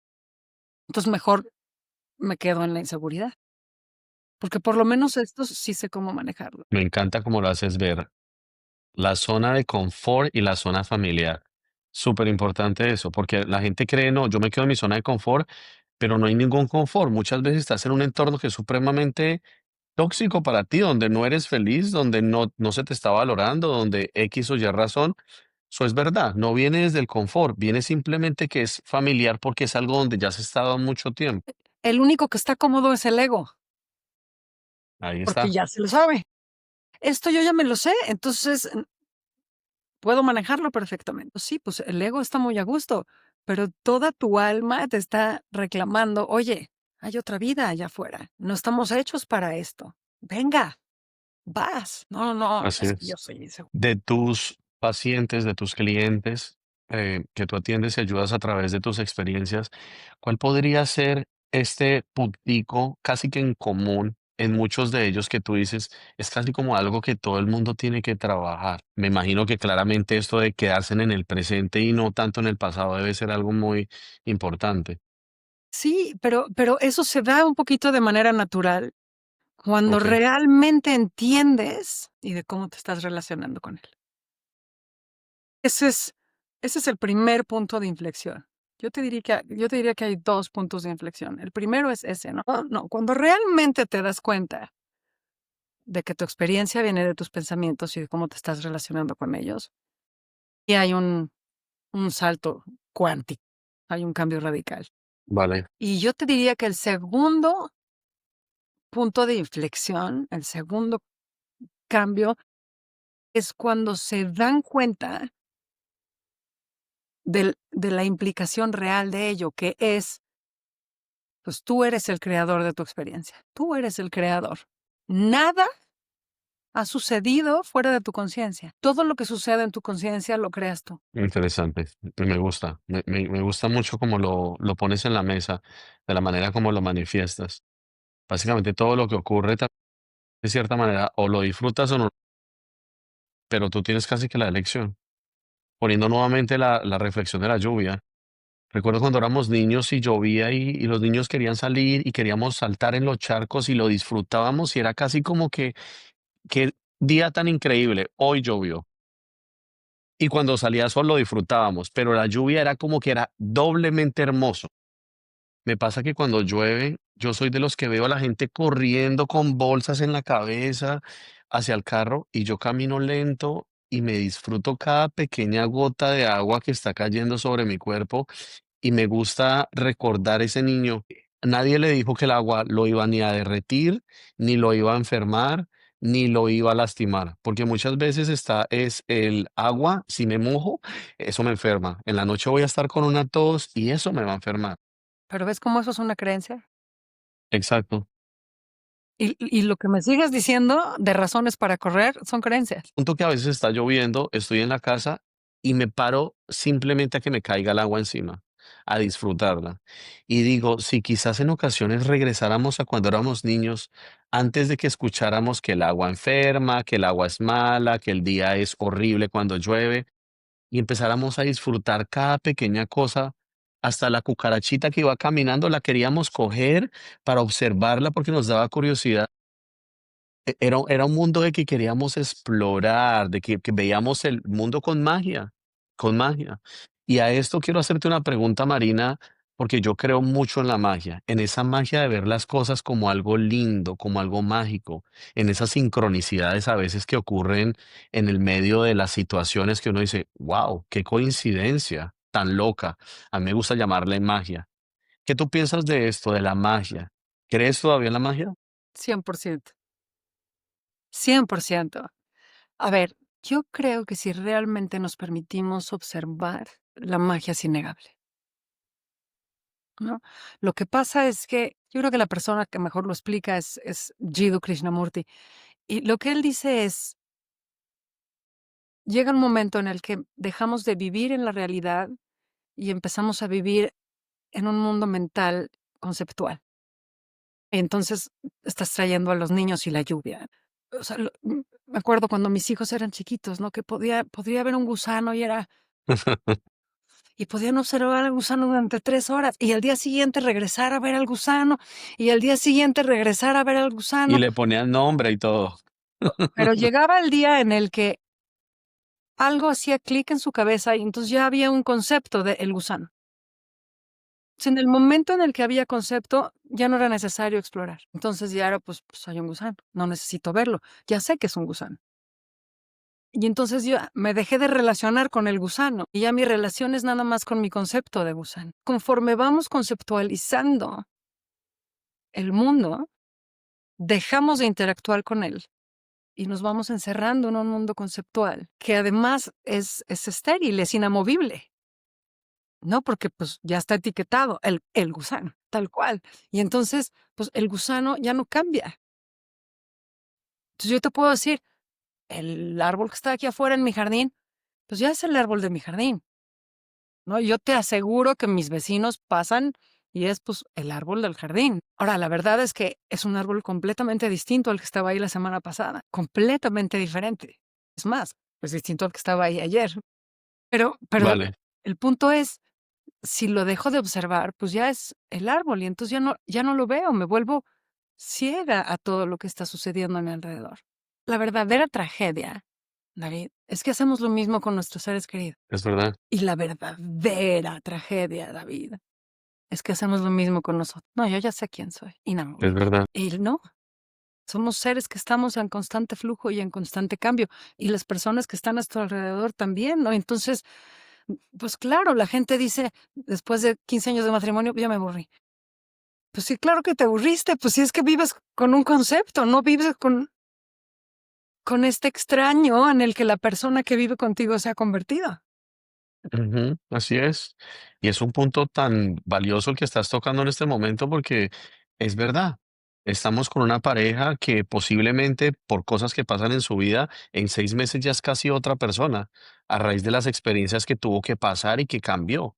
Entonces, mejor me quedo en la inseguridad, porque por lo menos esto sí sé cómo manejarlo. Me encanta cómo lo haces ver. La zona de confort y la zona familiar. Súper importante eso, porque la gente cree, no, yo me quedo en mi zona de confort, pero no hay ningún confort. Muchas veces estás en un entorno que es supremamente tóxico para ti, donde no eres feliz, donde no se te está valorando, donde X o Y razón. Eso es verdad, no viene desde el confort, viene simplemente que es familiar porque es algo donde ya has estado mucho tiempo. El único que está cómodo es el ego, Ahí porque está. ya se lo sabe. Esto yo ya me lo sé, entonces puedo manejarlo perfectamente. Sí, pues el ego está muy a gusto, pero toda tu alma te está reclamando, oye, hay otra vida allá afuera, no estamos hechos para esto. Venga, vas. No, no, Así es que yo es. soy inseguro. De tus pacientes, de tus clientes, que tú atiendes y ayudas a través de tus experiencias, ¿cuál podría ser este puntico casi que en común en muchos de ellos que tú dices, es casi como algo que todo el mundo tiene que trabajar? Me imagino que claramente esto de quedarse en el presente y no tanto en el pasado debe ser algo muy importante. Sí, pero eso se da un poquito de manera natural cuando Ok, realmente entiendes y de cómo te estás relacionando con él. Ese es ese es el primer punto de inflexión. Yo te diría que hay 2 puntos de inflexión. El primero es ese, ¿no? No, cuando realmente te das cuenta de que tu experiencia viene de tus pensamientos y de cómo te estás relacionando con ellos, y hay un salto cuántico, hay un cambio radical. vale, Y yo te diría que el segundo punto de inflexión, el segundo cambio, es cuando se dan cuenta de la implicación real de ello, que es, pues tú eres el creador de tu experiencia, tú eres el creador. Nada ha sucedido fuera de tu conciencia. Todo lo que sucede en tu conciencia lo creas tú. interesante, me gusta, me gusta mucho cómo lo pones en la mesa, de la manera como lo manifiestas. Básicamente todo lo que ocurre de cierta manera, o lo disfrutas o no, pero tú tienes casi que la elección. Poniendo nuevamente la reflexión de la lluvia. Recuerdo cuando éramos niños y llovía y los niños querían salir y queríamos saltar en los charcos y lo disfrutábamos y era casi como que, qué día tan increíble, hoy llovió. Y cuando salía sol lo disfrutábamos, pero la lluvia era como que era doblemente hermoso. Me pasa que cuando llueve, yo soy de los que veo a la gente corriendo con bolsas en la cabeza hacia el carro y yo camino lento y me disfruto cada pequeña gota de agua que está cayendo sobre mi cuerpo y me gusta recordar ese niño. Nadie le dijo que el agua lo iba ni a derretir, ni lo iba a enfermar, ni lo iba a lastimar, porque muchas veces es el agua, si me mojo, eso me enferma. En la noche voy a estar con una tos y eso me va a enfermar. ¿Pero ves cómo eso es una creencia? Exacto. Y lo que me sigues diciendo de razones para correr son creencias. Punto que a veces está lloviendo, estoy en la casa y me paro simplemente a que me caiga el agua encima, a disfrutarla. Y digo, si quizás en ocasiones regresáramos a cuando éramos niños, antes de que escucháramos que el agua enferma, que el agua es mala, que el día es horrible cuando llueve, y empezáramos a disfrutar cada pequeña cosa, hasta la cucarachita que iba caminando, la queríamos coger para observarla porque nos daba curiosidad. Era un mundo de que queríamos explorar, de que veíamos el mundo con magia, con magia. Y a esto quiero hacerte una pregunta, Marina, porque yo creo mucho en la magia, en esa magia de ver las cosas como algo lindo, como algo mágico, en esas sincronicidades a veces que ocurren en el medio de las situaciones que uno dice, wow, qué coincidencia tan loca. A mí me gusta llamarle magia. ¿Qué tú piensas de esto, de la magia? ¿Crees todavía en la magia? 100%, 100%. A ver, yo creo que si realmente nos permitimos observar, la magia es innegable, ¿no? Lo que pasa es que yo creo que la persona que mejor lo explica es Jiddu Krishnamurti, y lo que él dice es, llega un momento en el que dejamos de vivir en la realidad y empezamos a vivir en un mundo mental conceptual. Entonces, estás trayendo a los niños y la lluvia. O sea, me acuerdo cuando mis hijos eran chiquitos, ¿no? Que podría haber un gusano y podían observar al gusano durante 3 horas, y al día siguiente regresar a ver al gusano, y al día siguiente regresar a ver al Y gusano. le ponían nombre y todo. Pero llegaba el día en el que algo hacía clic en su cabeza, y entonces ya había un concepto de el gusano. Si en el momento en el que había concepto, ya no era necesario explorar. Entonces ya era, pues hay un gusano, no necesito verlo, ya sé que es un gusano. Y entonces yo me dejé de relacionar con el gusano, y ya mi relación es nada más con mi concepto de gusano. Conforme vamos conceptualizando el mundo, dejamos de interactuar con él y nos vamos encerrando en un mundo conceptual, que además es estéril, es inamovible, ¿no? Porque, pues, ya está etiquetado el gusano, tal cual. Y entonces, pues, el gusano ya no cambia. Entonces, yo te puedo decir, el árbol que está aquí afuera en mi jardín, pues, ya es el árbol de mi jardín, ¿no? Yo te aseguro que mis vecinos pasan y es, pues, el árbol del jardín. Ahora, la verdad es que es un árbol completamente distinto al que estaba ahí la semana pasada, completamente diferente. Es más, pues, distinto al que estaba ahí ayer. Pero Vale, el punto es, si lo dejo de observar, pues, ya es el árbol y entonces ya no lo veo, me vuelvo ciega a todo lo que está sucediendo a mi alrededor. La verdadera tragedia, David, es que hacemos lo mismo con nuestros seres queridos. es verdad, Y la verdadera tragedia, David, es que hacemos lo mismo con nosotros. No, yo ya sé quién soy, es inamovible. verdad, Y no, somos seres que estamos en constante flujo y en constante cambio, y las personas que están a nuestro alrededor también, ¿no? Entonces, pues claro, la gente dice, después de 15 años de matrimonio, ya me aburrí. Pues sí, claro que te aburriste, pues si es que vives con un concepto, no vives con este extraño en el que la persona que vive contigo se ha convertido. ujú, así es. Y es un punto tan valioso el que estás tocando en este momento porque es verdad. Estamos con una pareja que posiblemente por cosas que pasan en su vida, en 6 meses ya es casi otra persona, a raíz de las experiencias que tuvo que pasar y que cambió.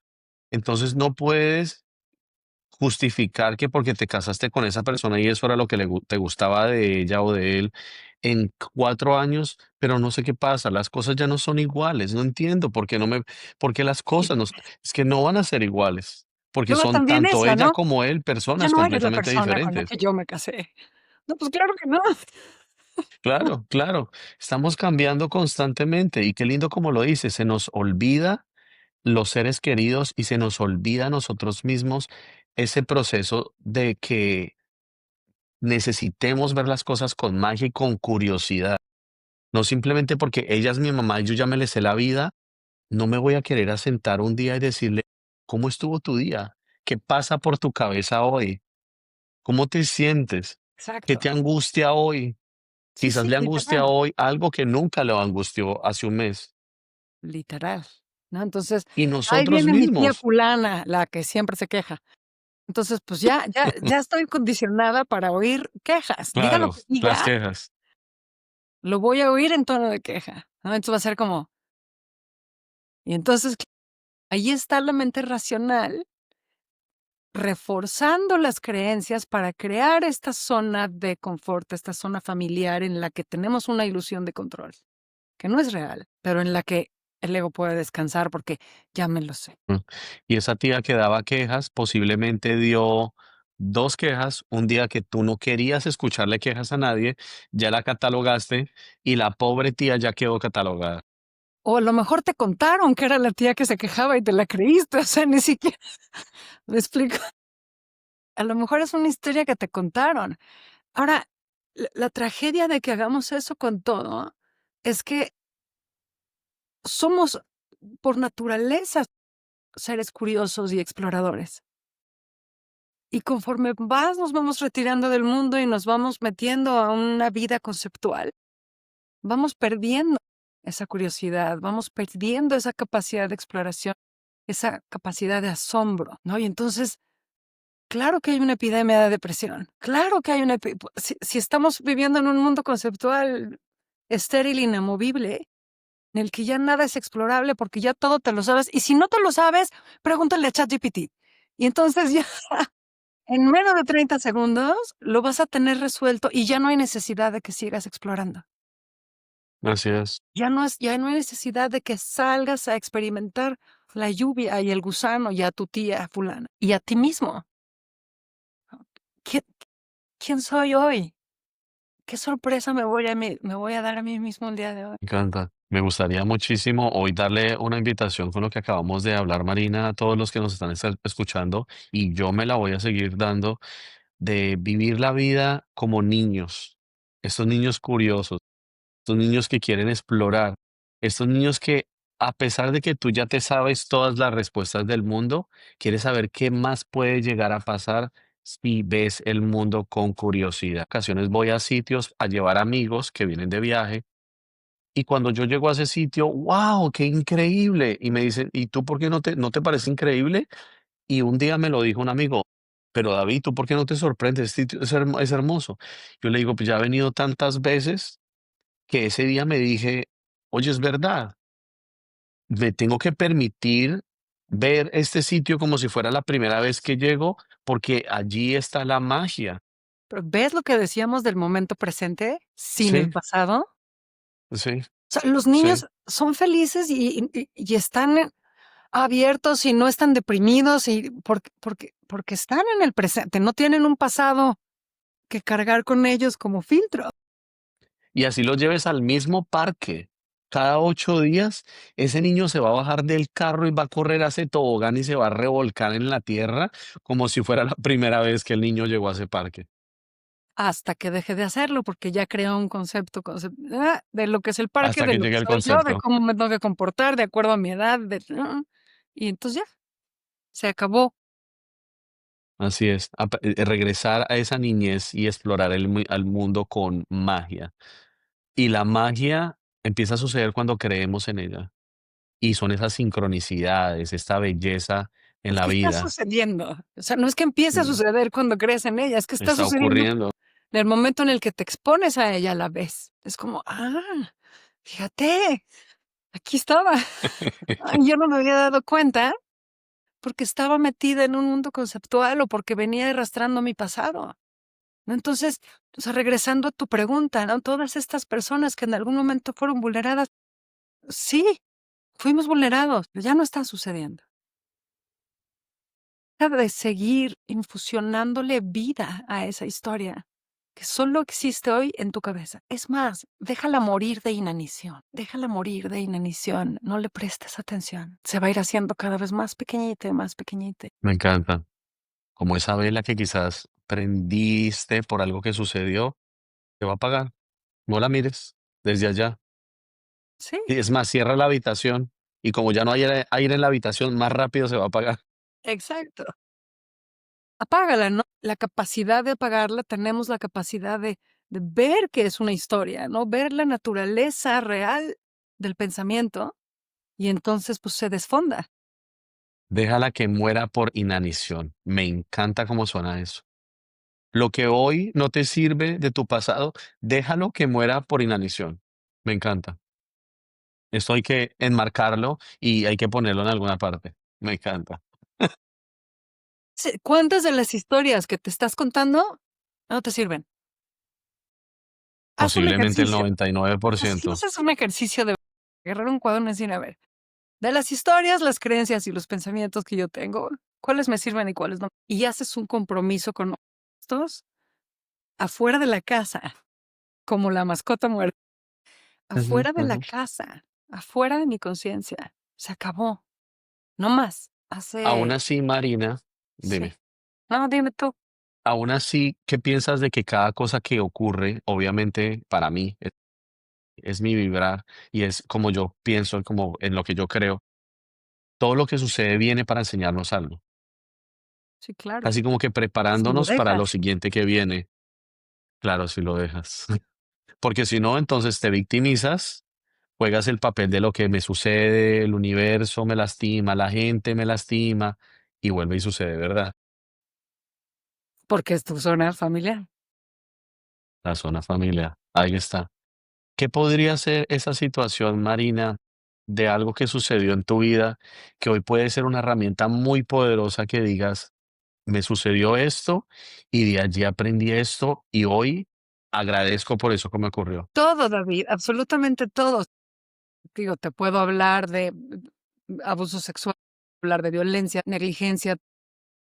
Entonces no puedes justificar que porque te casaste con esa persona y eso era lo que te gustaba de ella o de él en 4 años, pero no sé qué pasa, las cosas ya no son iguales, no entiendo por qué las Y cosas no, es que no van a ser iguales, porque luego son también tanto esa, ella ¿no? como él Ya personas no eres la completamente persona con la diferentes. que yo me casé. No, pues claro que no. Claro, claro, estamos cambiando constantemente y qué lindo como lo dice, se nos olvida los seres queridos y se nos olvida a nosotros mismos ese proceso de que necesitemos ver las cosas con magia y con curiosidad. No simplemente porque ella es mi mamá y yo ya me le sé la vida, no me voy a querer asentar un día y decirle, ¿cómo estuvo tu día? ¿Qué pasa por tu cabeza hoy? ¿Cómo te sientes? ¿Qué Exacto. te angustia hoy? Sí, Quizás sí, le angustia literal, hoy algo que nunca le angustió hace un mes. literal, ¿no? Entonces, Y ahí nosotros viene mi tía mismos, fulana, la que siempre se queja. Entonces, pues ya estoy condicionada para oír quejas. Diga lo claro, que las diga, quejas. lo voy a oír en tono de queja, ¿no? Entonces va a ser como y entonces ahí está la mente racional reforzando las creencias para crear esta zona de confort, esta zona familiar en la que tenemos una ilusión de control, que no es real, pero en la que el ego puede descansar porque ya me lo sé. Mm. Y esa tía que daba quejas, posiblemente dio 2 quejas, un día que tú no querías escucharle quejas a nadie, ya la catalogaste y la pobre tía ya quedó catalogada. O a lo mejor te contaron que era la tía que se quejaba y te la creíste, o sea, ni siquiera ¿me explico? A lo mejor es una historia que te contaron. Ahora, la tragedia de que hagamos eso con todo es que somos por naturaleza seres curiosos y exploradores. Y conforme más nos vamos retirando del mundo y nos vamos metiendo a una vida conceptual, vamos perdiendo esa curiosidad, vamos perdiendo esa capacidad de exploración, esa capacidad de asombro, ¿no? Y entonces, claro que hay una epidemia de depresión, claro que hay una si estamos viviendo en un mundo conceptual estéril, inamovible, en el que ya nada es explorable porque ya todo te lo sabes, y si no te lo sabes, pregúntale a ChatGPT. Y entonces ya en menos de 30 segundos lo vas a tener resuelto y ya no hay necesidad de que sigas explorando. Así es, Ya no hay necesidad de que salgas a experimentar la lluvia y el gusano y a tu tía fulana y a ti mismo. ¿Quién quién soy hoy? ¿Qué sorpresa me voy a dar a mí mismo el día de hoy? me encanta. Me gustaría muchísimo hoy darle una invitación con lo que acabamos de hablar, Marina, a todos los que nos están escuchando, y yo me la voy a seguir dando, de vivir la vida como niños, estos niños curiosos, estos niños que quieren explorar, estos niños que, a pesar de que tú ya te sabes todas las respuestas del mundo, quieres saber qué más puede llegar a pasar si ves el mundo con curiosidad. En ocasiones voy a sitios a llevar amigos que vienen de viaje y cuando yo llego a ese sitio, wow, qué increíble. Y me dicen, ¿y tú por qué no te parece increíble? Y un día me lo dijo un amigo, pero David, ¿tú por qué no te sorprendes? Este sitio es hermoso. Yo le digo, pues ya he venido tantas veces que ese día me dije, oye, es verdad, me tengo que permitir ver este sitio como si fuera la primera vez que llego, porque allí está la magia. Pero, ¿ves lo que decíamos del momento presente sin el Sí, pasado? sí, O sea, los sí. niños son felices y están abiertos y no están deprimidos y porque están en el presente, no tienen un pasado que cargar con ellos como filtro. Y así lo lleves al mismo parque. Cada 8 días, ese niño se va a bajar del carro y va a correr a ese tobogán y se va a revolcar en la tierra como si fuera la primera vez que el niño llegó a ese parque. Hasta que deje de hacerlo, porque ya creó un de lo que es el parque, Hasta de que lo que llegue el soy yo, de concepto. cómo me tengo que comportar de acuerdo a mi edad, y entonces ya, se acabó. Así es. Regresar a esa niñez y explorar al mundo con magia. Y la magia empieza a suceder cuando creemos en ella. Y son esas sincronicidades, esta belleza en Es la que está vida. sucediendo. O sea, no es que empiece a Mm, suceder cuando crees en ella, es que está está sucediendo ocurriendo. en el momento en el que te expones a ella a la vez. Es como, fíjate, aquí estaba. Ay, yo no me había dado cuenta porque estaba metida en un mundo conceptual o porque venía arrastrando mi pasado, ¿no? Entonces, o sea, regresando a tu pregunta, ¿no? Todas estas personas que en algún momento fueron vulneradas, sí, fuimos vulnerados, pero ya no está sucediendo. Deja de seguir infusionándole vida a esa historia que solo existe hoy en tu cabeza. Es más, déjala morir de inanición, déjala morir de inanición, no le prestes atención. Se va a ir haciendo cada vez más pequeñita y más pequeñita. Me encanta. Como esa vela que quizás prendiste por algo que sucedió, te va a apagar. No la mires desde allá. Sí, Y es más, cierra la habitación y como ya no hay aire en la habitación, más rápido se va a apagar. exacto. Apágala, ¿no? La capacidad de apagarla, tenemos la capacidad de ver que es una historia, ¿no? Ver la naturaleza real del pensamiento y entonces pues se desfonda. Déjala que muera por inanición. Me encanta cómo suena eso. Lo que hoy no te sirve de tu pasado, déjalo que muera por inanición. Me encanta. Esto hay que enmarcarlo y hay que ponerlo en alguna parte. Me encanta. Sí, ¿cuántas de las historias que te estás contando no te sirven? Haz un Posiblemente el ejercicio. 99%. Haces un ejercicio de agarrar un cuaderno y decir, a ver, de las historias, las creencias y los pensamientos que yo tengo, ¿cuáles me sirven y cuáles no? Y haces un compromiso con estos afuera de la casa, como la mascota muerta, Ujú, afuera de la ujú. casa, afuera de mi conciencia. Se acabó, no más. Aún Hace, así, Marina, sí. dime, No, dime tú. aún así, ¿qué piensas de que cada cosa que ocurre, obviamente para mí, es mi vibrar y es como yo pienso, como en lo que yo creo, todo lo que sucede viene para enseñarnos algo, Sí, claro. así como que Si lo preparándonos para lo dejas. siguiente que viene. Claro, si lo dejas. Porque si no, entonces te victimizas, juegas el papel de lo que me sucede, el universo me lastima, la gente me lastima y vuelve y sucede, ¿verdad? Porque es tu zona familiar. La zona familiar. Ahí está. ¿Qué podría ser esa situación, Marina, de algo que sucedió en tu vida que hoy puede ser una herramienta muy poderosa que digas, me sucedió esto y de allí aprendí esto y hoy agradezco por eso que me ocurrió? Todo, David, absolutamente todo. Digo, te puedo hablar de abuso sexual, hablar de violencia, negligencia,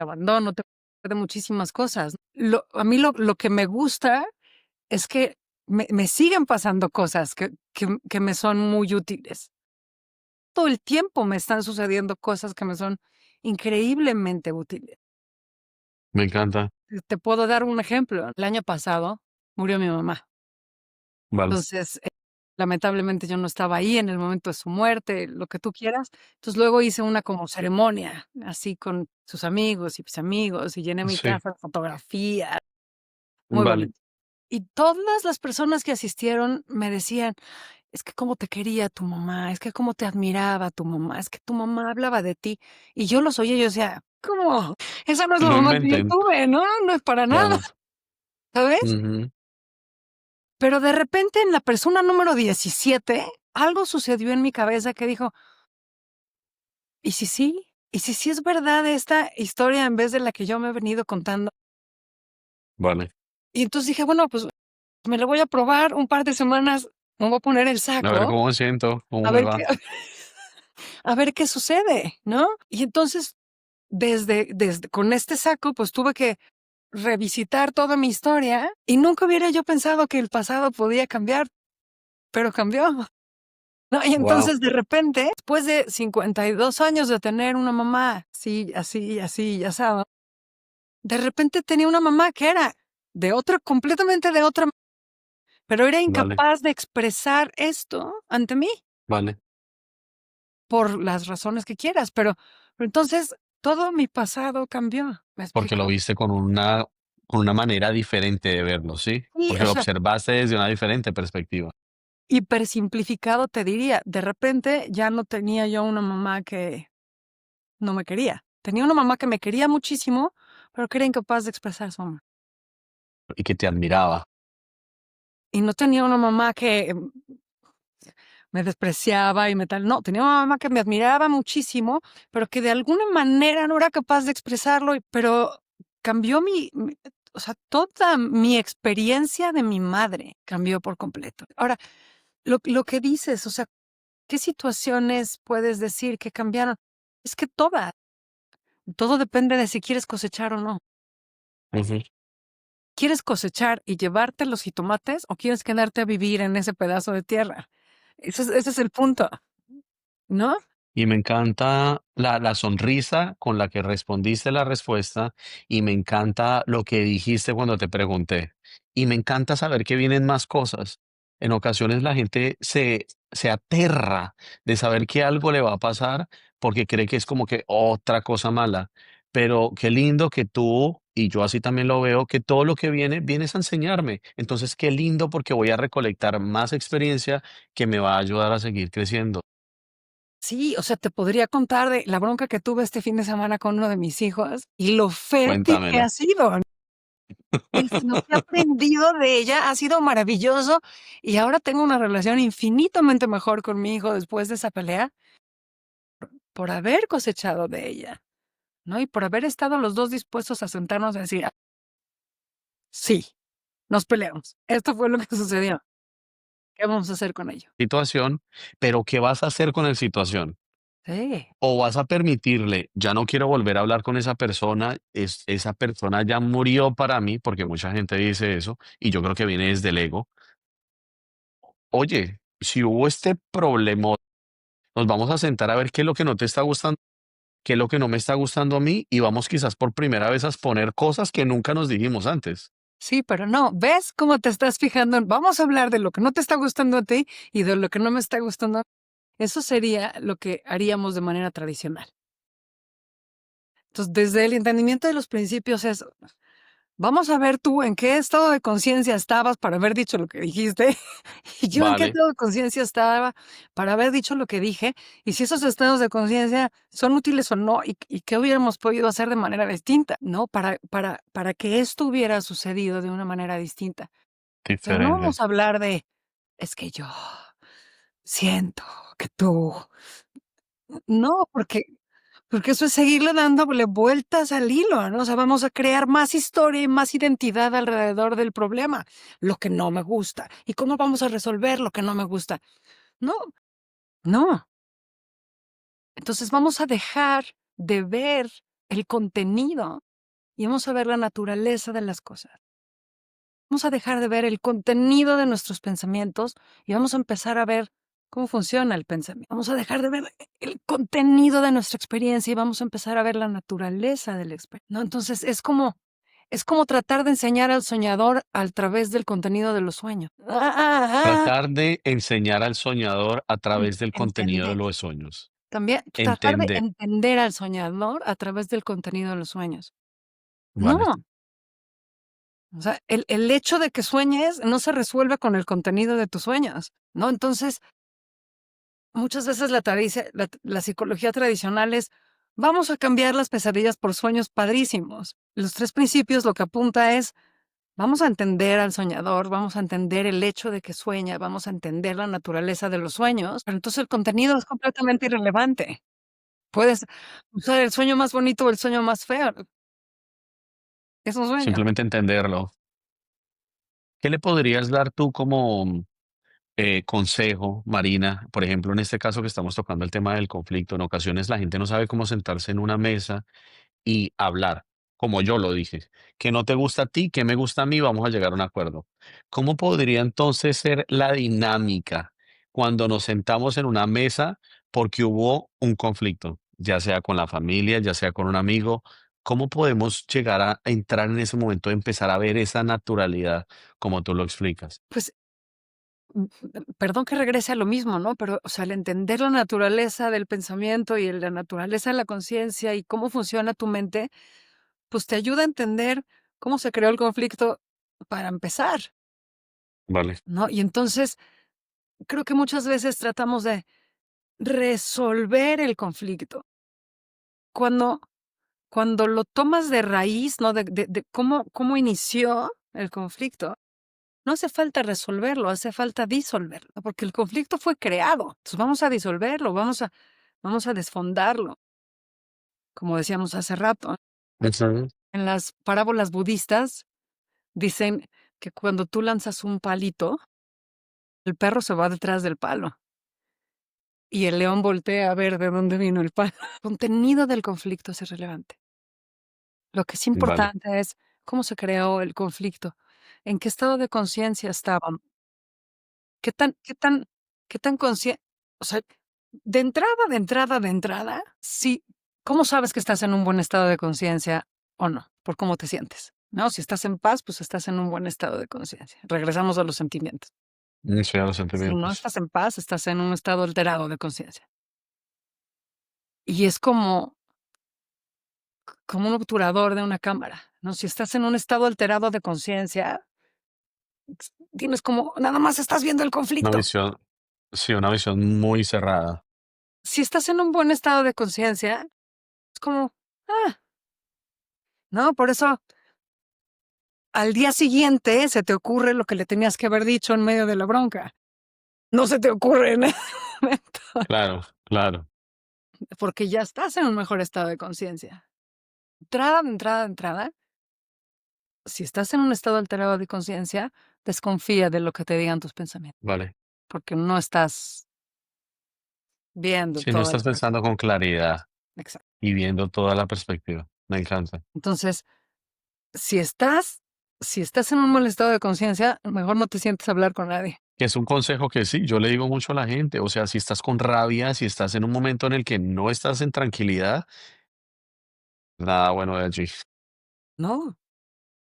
abandono, te de muchísimas cosas. A mí lo que me gusta es que me siguen pasando cosas que me son muy útiles. Todo el tiempo me están sucediendo cosas que me son increíblemente útiles. Me encanta. Te puedo dar un ejemplo. El año pasado murió mi mamá. Vale. Entonces, lamentablemente yo no estaba ahí en el momento de su muerte, lo que tú quieras. Entonces, luego hice una como ceremonia, así con sus amigos y mis amigos, y llené mi Sí, casa de fotografías, muy vale. bonito. Y todas las personas que asistieron me decían: "Es que cómo te quería tu mamá, es que cómo te admiraba tu mamá, es que tu mamá hablaba de ti". Y yo los oía y yo decía: "¿Cómo? Esa no es la No mamá que yo inventen. tuve, ¿no? No es para nada", Claro. ¿sabes? Ujú. Pero de repente, en la persona número 17 algo sucedió en mi cabeza que dijo: "¿Y si sí? ¿Y si sí es verdad esta historia en vez de la que yo me he venido contando?". Vale. Y entonces dije: "Bueno, pues me lo voy a probar un par de semanas, me voy a poner el A ver saco, cómo me siento, cómo a me ver qué va. a ver qué sucede", ¿no? Y entonces, desde con este saco, pues tuve que revisitar toda mi historia y nunca hubiera yo pensado que el pasado podía cambiar, pero cambió. No, y Wow, entonces de repente, después de 52 años de tener una mamá así, así, así y asado, de repente tenía una mamá que era de otra, completamente de otra, pero era vale, incapaz de expresar esto ante mí, vale. por las razones que quieras, pero entonces todo mi pasado cambió, ¿me Porque lo explico? viste con una manera diferente de verlo, ¿sí? Y, Porque o lo sea, observaste desde una diferente perspectiva. hipersimplificado te diría, de repente ya no tenía yo una mamá que no me quería. Tenía una mamá que me quería muchísimo, pero que era incapaz de expresar su amor. Y que te admiraba. Y no tenía una mamá que me despreciaba y me tal, no, tenía una mamá que me admiraba muchísimo, pero que de alguna manera no era capaz de expresarlo, pero cambió o sea, toda mi experiencia de mi madre cambió por completo. Ahora, lo que dices, o sea, ¿qué situaciones puedes decir que cambiaron? Es que todas, todo depende de si quieres cosechar o no. Ujú. ¿Quieres cosechar y llevarte los jitomates o quieres quedarte a vivir en ese pedazo de tierra? Ese es el punto, ¿no? Y me encanta la sonrisa con la que respondiste la respuesta y me encanta lo que dijiste cuando te pregunté. Y me encanta saber que vienen más cosas. En ocasiones la gente se aterra de saber que algo le va a pasar porque cree que es como que otra cosa mala. Pero qué lindo que tú, y yo así también lo veo, que todo lo que viene, vienes a enseñarme. Entonces, qué lindo porque voy a recolectar más experiencia que me va a ayudar a seguir creciendo. Sí, o sea, te podría contar de la bronca que tuve este fin de semana con uno de mis hijos y lo fértil que Cuéntamela. ha sido. Lo que he aprendido de ella ha sido maravilloso y ahora tengo una relación infinitamente mejor con mi hijo después de esa pelea por haber cosechado de ella, ¿no? Y por haber estado los 2 dispuestos a sentarnos a decir: "Sí, nos peleamos. Esto fue lo que sucedió". ¿Qué vamos a hacer con ello? situación, pero ¿qué vas a hacer con la situación? Sí, O vas a permitirle, ya no quiero volver a hablar con esa persona, esa persona ya murió para mí, porque mucha gente dice eso, y yo creo que viene desde el ego. Oye, si hubo este problema, nos vamos a sentar a ver qué es lo que no te está gustando, qué es lo que no me está gustando a mí, y vamos quizás por primera vez a exponer cosas que nunca nos dijimos antes. sí, pero no, ¿ves cómo te estás fijando? Vamos a hablar de lo que no te está gustando a ti y de lo que no me está gustando. Eso sería lo que haríamos de manera tradicional. Entonces, desde el entendimiento de los principios es, vamos a ver tú en qué estado de conciencia estabas para haber dicho lo que dijiste, y yo en qué Vale, estado de conciencia estaba para haber dicho lo que dije, y si esos estados de conciencia son útiles o no, y qué hubiéramos podido hacer de manera distinta, ¿no? Para que esto hubiera sucedido de una manera distinta. Pero no diferente. vamos a hablar de, es que yo siento que tú. No, porque eso es seguirle dándole vueltas al hilo, ¿no? O sea, vamos a crear más historia y más identidad alrededor del problema, lo que no me gusta. ¿Y cómo vamos a resolver lo que no me gusta? No, no. Entonces vamos a dejar de ver el contenido y vamos a ver la naturaleza de las cosas. Vamos a dejar de ver el contenido de nuestros pensamientos y vamos a empezar a ver cómo funciona el pensamiento. Vamos a dejar de ver el contenido de nuestra experiencia y vamos a empezar a ver la naturaleza de la experiencia, ¿no? Entonces es como tratar de enseñar al soñador a través del contenido de los sueños. Tratar de enseñar al soñador a través del contenido de Entender. los sueños. También tratar de Entender. entender al soñador a través del contenido de los sueños. No, Vale. o sea, el hecho de que sueñes no se resuelve con el contenido de tus sueños, ¿no? Entonces, muchas veces la psicología tradicional es, vamos a cambiar las pesadillas por sueños padrísimos. Los 3 principios lo que apunta es, vamos a entender al soñador, vamos a entender el hecho de que sueña, vamos a entender la naturaleza de los sueños, pero entonces el contenido es completamente irrelevante. Puedes usar el sueño más bonito o el sueño más feo, es un sueño. Simplemente entenderlo. ¿Qué le podrías dar tú como consejo, Marina? Por ejemplo, en este caso que estamos tocando el tema del conflicto, en ocasiones la gente no sabe cómo sentarse en una mesa y hablar, como yo lo dije. ¿Qué no te gusta a ti? ¿Qué me gusta a mí? Vamos a llegar a un acuerdo. ¿Cómo podría entonces ser la dinámica cuando nos sentamos en una mesa porque hubo un conflicto, ya sea con la familia, ya sea con un amigo? ¿Cómo podemos llegar a entrar en ese momento de empezar a ver esa naturalidad como tú lo explicas? Pues, perdón que regrese a lo mismo, ¿no? Pero, o sea, al entender la naturaleza del pensamiento y la naturaleza de la conciencia y cómo funciona tu mente, pues te ayuda a entender cómo se creó el conflicto para empezar, Vale, ¿no? Y entonces creo que muchas veces tratamos de resolver el conflicto. Cuando, cuando lo tomas de raíz, ¿no? De cómo inició el conflicto, no hace falta resolverlo, hace falta disolverlo, porque el conflicto fue creado. Entonces vamos a disolverlo, vamos a desfondarlo, como decíamos hace rato. ujú, En las parábolas budistas dicen que cuando tú lanzas un palito, el perro se va detrás del palo y el león voltea a ver de dónde vino el palo. El contenido del conflicto es irrelevante. Lo que es vale, importante es cómo se creó el conflicto, en qué estado de conciencia estaban, qué tan consciente, o sea, de entrada, sí, ¿cómo sabes que estás en un buen estado de conciencia o no? Por cómo te sientes, ¿no? Si estás en paz, pues estás en un buen estado de conciencia. Regresamos a los sentimientos. sí, a los Si no sentimientos. estás en paz, estás en un estado alterado de conciencia. Y es como un obturador de una cámara, ¿no? Si estás en un estado alterado de conciencia, tienes como nada más estás viendo el Una conflicto. visión, sí, una visión muy cerrada. Si estás en un buen estado de conciencia, es como, ah, ¿no? Por eso al día siguiente se te ocurre lo que le tenías que haber dicho en medio de la bronca. No se te ocurre en ese momento, Claro, claro, porque ya estás en un mejor estado de conciencia. De entrada, si estás en un estado alterado de conciencia, desconfía de lo que te digan tus pensamientos. vale. porque no estás viendo Si no todo el estás panorama. pensando con claridad Exacto. y viendo toda la perspectiva. Me encanta. Entonces, si estás en un mal estado de conciencia, mejor no te sientes a hablar con nadie. Que es un consejo que sí, yo le digo mucho a la gente, o sea, si estás con rabia, si estás en un momento en el que no estás en tranquilidad, nada bueno de allí. No,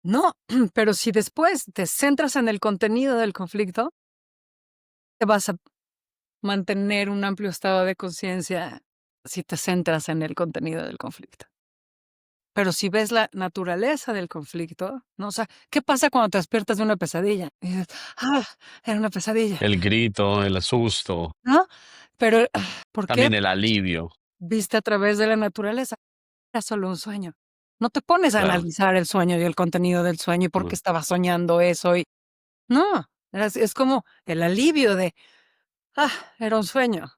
no, pero si después te centras en el contenido del conflicto, te vas a mantener un amplio estado de conciencia si te centras en el contenido del conflicto. Pero si ves la naturaleza del conflicto, ¿no? O sea, ¿qué pasa cuando te despiertas de una pesadilla? Y dices, ah, era una pesadilla, El grito, el susto, ¿no? Pero, ¿por qué? también el alivio, Viste a través de la naturaleza. Era solo un sueño. No te pones a claro. analizar el sueño y el contenido del sueño y por qué No. estaba soñando eso y no, es como el alivio de, ah, era un sueño.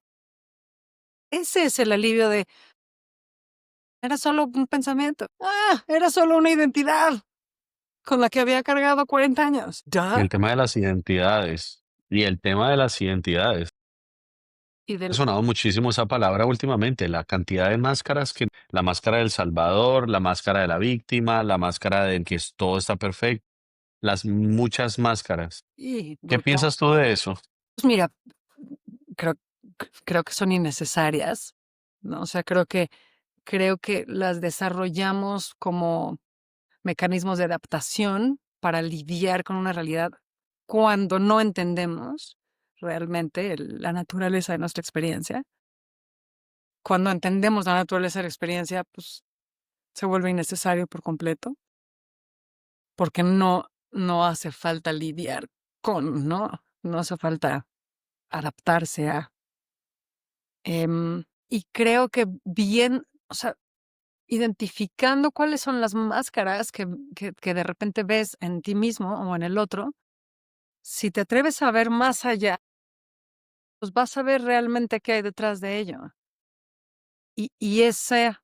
Ese es el alivio de, era solo un pensamiento. Ah, era solo una identidad con la que había cargado 40 años. Y Duh. el tema de las identidades, y el tema de las identidades. Y Ha del sonado muchísimo esa palabra últimamente, la cantidad de máscaras que la máscara del salvador, la máscara de la víctima, la máscara de que todo está perfecto, las muchas máscaras. y ¿Qué brutal. piensas tú de eso? Pues mira, creo creo que son innecesarias, ¿no? O sea, creo que las desarrollamos como mecanismos de adaptación para lidiar con una realidad cuando no entendemos realmente la naturaleza de nuestra experiencia. Cuando entendemos la naturaleza de la experiencia, pues se vuelve innecesario por completo, porque no hace falta lidiar con, ¿no? No hace falta adaptarse a. Y creo que bien, o sea, identificando cuáles son las máscaras que de repente ves en ti mismo o en el otro. Si te atreves a ver más allá, pues vas a ver realmente qué hay detrás de ello. Y ese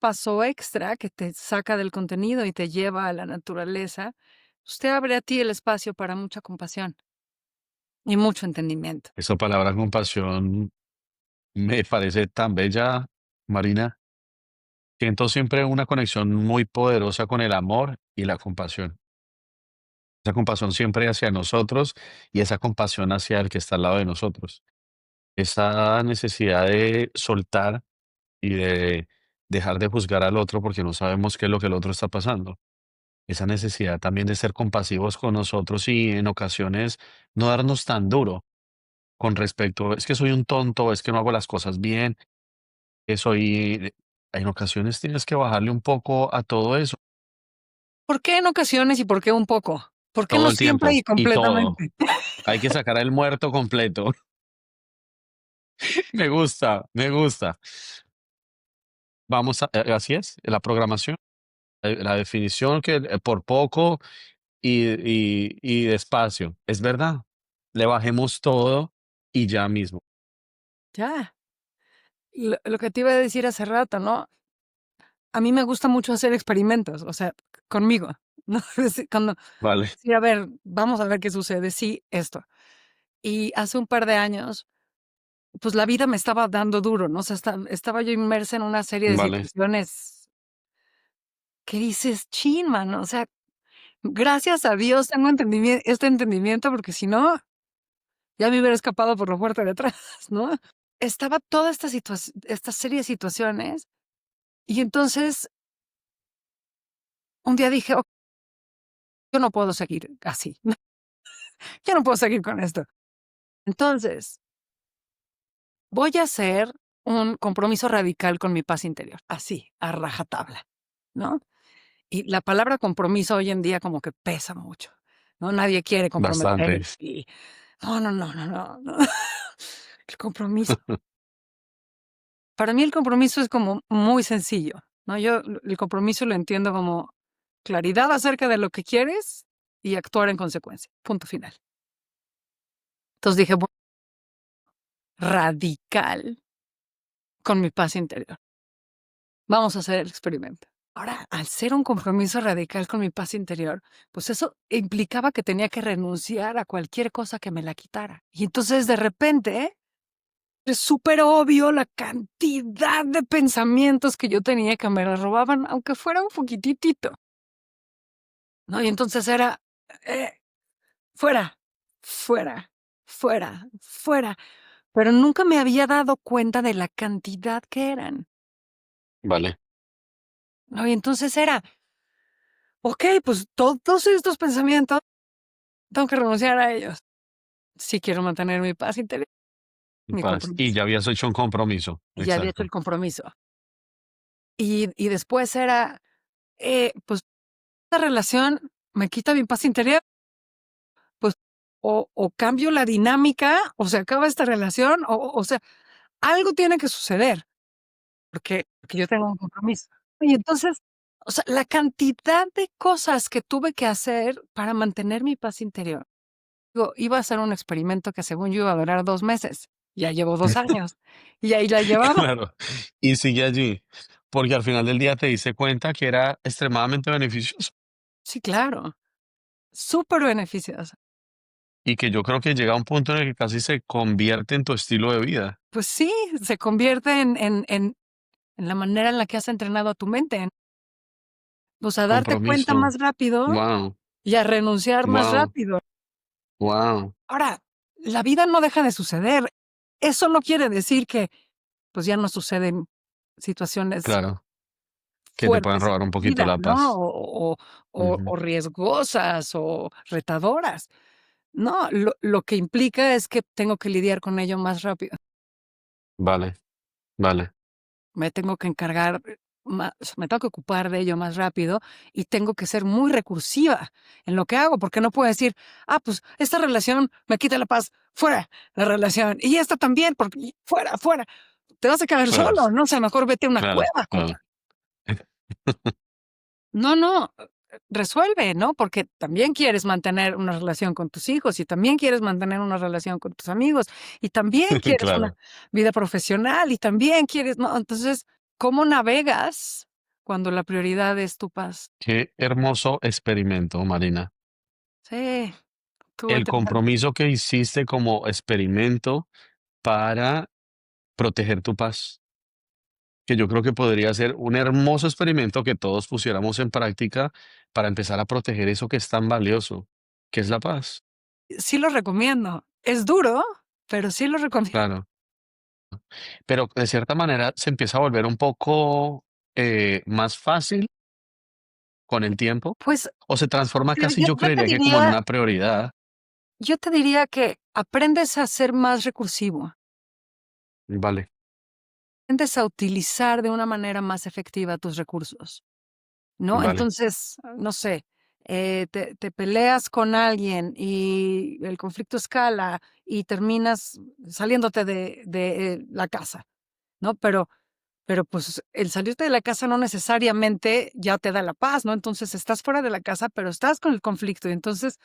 paso extra que te saca del contenido y te lleva a la naturaleza, pues te abre a ti el espacio para mucha compasión y mucho entendimiento. Esa palabra compasión me parece tan bella, Marina. Siento siempre una conexión muy poderosa con el amor y la compasión. Esa compasión siempre hacia nosotros y esa compasión hacia el que está al lado de nosotros. Esa necesidad de soltar y de dejar de juzgar al otro porque no sabemos qué es lo que el otro está pasando. Esa necesidad también de ser compasivos con nosotros y en ocasiones no darnos tan duro con respecto, es que soy un tonto, es que no hago las cosas bien, que soy... En ocasiones tienes que bajarle un poco a todo eso, ¿Por qué en ocasiones y por qué un poco? ¿Por qué todo no el siempre tiempo y y todo. completamente? Hay que sacar el muerto completo. Me gusta, me gusta. Vamos a, así es, la programación, la definición que por poco y despacio. Es verdad. Le bajemos todo y ya mismo. Ya. Lo que te iba a decir hace rato, ¿no? A mí me gusta mucho hacer experimentos, o sea, conmigo, ¿no? Cuando Vale, sí, a ver, vamos a ver qué sucede. Sí, esto. Y hace un par de años, pues la vida me estaba dando duro, ¿no? O sea, estaba yo inmersa en una serie de vale, situaciones que dices, chin, mano, o sea, gracias a Dios tengo este entendimiento, porque si no, ya me hubiera escapado por la puerta de atrás, ¿no? Estaba toda esta serie de situaciones, y entonces un día dije: "Ok, yo no puedo seguir así, yo no puedo seguir con esto". Entonces, voy a hacer un compromiso radical con mi paz interior, así, a rajatabla, ¿no? Y la palabra compromiso hoy en día como que pesa mucho, ¿no? Nadie quiere bastante. comprometerse y no, no, no, no, no, no. El compromiso. Para mí el compromiso es como muy sencillo, ¿no? Yo el compromiso lo entiendo como claridad acerca de lo que quieres y actuar en consecuencia, punto final. Entonces dije: "Bueno, radical con mi paz interior. Vamos a hacer el experimento". Ahora, al ser un compromiso radical con mi paz interior, pues eso implicaba que tenía que renunciar a cualquier cosa que me la quitara. Y entonces de repente es súper obvio la cantidad de pensamientos que yo tenía que me la robaban, aunque fuera un poquitito, ¿no? Y entonces era, eh, fuera, fuera, fuera, fuera. Pero nunca me había dado cuenta de la cantidad que eran, Vale. ¿no? Y entonces era, okey, pues todos estos pensamientos tengo que renunciar a ellos, si quiero mantener mi paz interior, mi Paz. Y compromiso. ya habías hecho un compromiso. Y ya había hecho Exacto. el compromiso. Y después era, pues, esta relación me quita mi paz interior, pues, o cambio la dinámica, o se acaba esta relación, o sea, algo tiene que suceder, porque yo tengo un compromiso. Y entonces, o sea, la cantidad de cosas que tuve que hacer para mantener mi paz interior. Digo, iba a ser un experimento que según yo iba a durar 2 meses, ya llevo 2 años, y ahí la llevaba. Claro. Y sigue allí, porque al final del día te diste cuenta que era extremadamente beneficioso Sí, claro, súper beneficiosa. y que yo creo que llega a un punto en el que casi se convierte en tu estilo de vida. Pues sí, se convierte en la manera en la que has entrenado a tu mente, pues, a darte cuenta Compromiso. más rápido Wow, y a renunciar más wow, rápido. wow. Ahora, la vida no deja de suceder. Eso no quiere decir que, pues, ya no suceden situaciones Claro, que te pueden fuertes en robar un tu poquito vida, la ¿no? paz. O riesgosas o retadoras. No, lo que implica es que tengo que lidiar con ello más rápido. Vale, vale. Me tengo que encargar más, me tengo que ocupar de ello más rápido y tengo que ser muy recursiva en lo que hago, porque no puedo decir, pues esta relación me quita la paz, fuera la relación, y esta también, porque fuera, fuera. Te vas a quedar Fuera. solo, no sé, mejor vete a una Claro, cueva, claro. compa. No, no, resuelve, ¿no? Porque también quieres mantener una relación con tus hijos y también quieres mantener una relación con tus amigos y también quieres una Claro. vida profesional y también quieres, ¿no? Entonces, ¿cómo navegas cuando la prioridad es tu paz? Qué hermoso experimento, Marina. Sí, estuvo El interesante. compromiso que hiciste como experimento para proteger tu paz, que yo creo que podría ser un hermoso experimento que todos pusiéramos en práctica para empezar a proteger eso que es tan valioso, que es la paz. Sí lo recomiendo. Es duro, pero sí lo recomiendo. Claro. Pero de cierta manera se empieza a volver un poco más fácil con el tiempo, Pues, o se transforma yo casi, yo yo yo te creería que como en diría una prioridad. yo te diría que aprendes a ser más recursivo. Vale, Aprendes a utilizar de una manera más efectiva tus recursos, ¿no? vale, Entonces, no sé, te peleas con alguien y el conflicto escala y terminas saliéndote de la casa, ¿no? Pero, pues, el salirte de la casa no necesariamente ya te da la paz, ¿no? Entonces, estás fuera de la casa, pero estás con el conflicto, y entonces,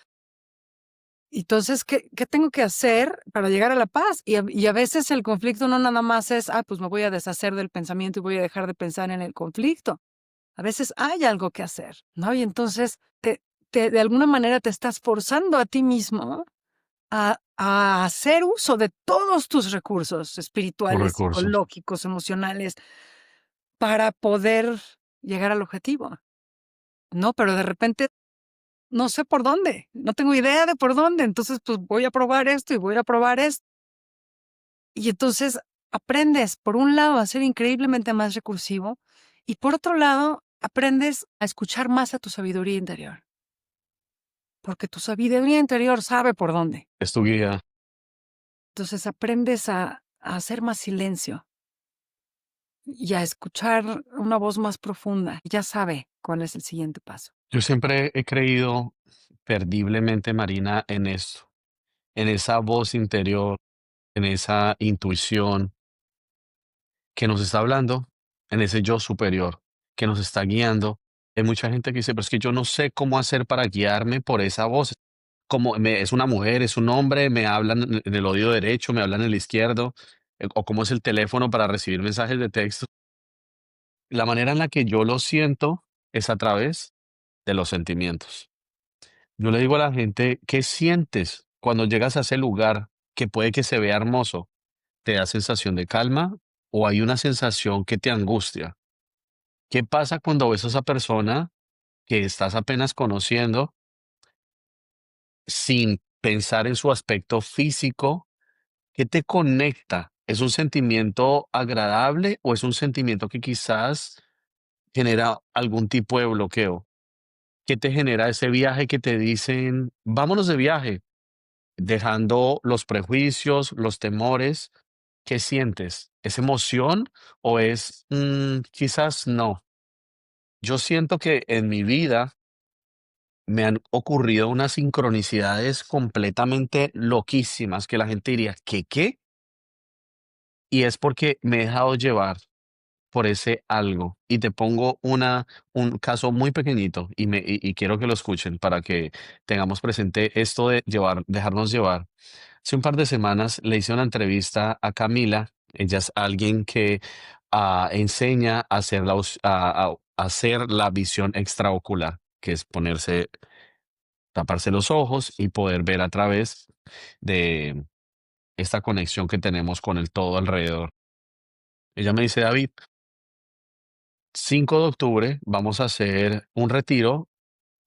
¿qué tengo que hacer para llegar a la paz? Y a veces el conflicto no nada más es, pues me voy a deshacer del pensamiento y voy a dejar de pensar en el conflicto. A veces hay algo que hacer, ¿no? Y entonces de alguna manera te estás forzando a ti mismo a hacer uso de todos tus recursos un espirituales, recurso. psicológicos, emocionales, para poder llegar al objetivo, ¿no? Pero de repente no sé por dónde, no tengo idea de por dónde, entonces, pues, voy a probar esto y voy a probar esto. Y entonces aprendes, por un lado, a ser increíblemente más recursivo y por otro lado, aprendes a escuchar más a tu sabiduría interior, porque tu sabiduría interior sabe por dónde. Es tu guía. Entonces aprendes a hacer más silencio y a escuchar una voz más profunda. Ya sabe cuál es el siguiente paso. Yo siempre he creído perdiblemente, Marina, en esto, en esa voz interior, en esa intuición que nos está hablando, en ese yo superior que nos está guiando. Hay mucha gente que dice, pero es que yo no sé cómo hacer para guiarme por esa voz. Es una mujer, es un hombre, me hablan en el oído derecho, me hablan en el izquierdo, o cómo es el teléfono para recibir mensajes de texto. La manera en la que yo lo siento es a través de los sentimientos. Yo le digo a la gente, ¿qué sientes cuando llegas a ese lugar que puede que se vea hermoso? ¿Te da sensación de calma o hay una sensación que te angustia? ¿Qué pasa cuando ves a esa persona que estás apenas conociendo sin pensar en su aspecto físico? ¿Qué te conecta? ¿Es un sentimiento agradable o es un sentimiento que quizás genera algún tipo de bloqueo? ¿Qué te genera ese viaje que te dicen, vámonos de viaje, dejando los prejuicios, los temores? ¿Qué sientes? ¿Es emoción o es quizás no? Yo siento que en mi vida me han ocurrido unas sincronicidades completamente loquísimas que la gente diría, ¿qué qué? Y es porque me he dejado llevar por ese algo. Y te pongo un caso muy pequeñito y quiero que lo escuchen para que tengamos presente esto de dejarnos llevar. Hace un par de semanas le hice una entrevista a Camila. Ella es alguien que enseña a hacer a hacer la visión extraocular, que es taparse los ojos y poder ver a través de esta conexión que tenemos con el todo alrededor. Ella me dice, David, 5 de octubre vamos a hacer un retiro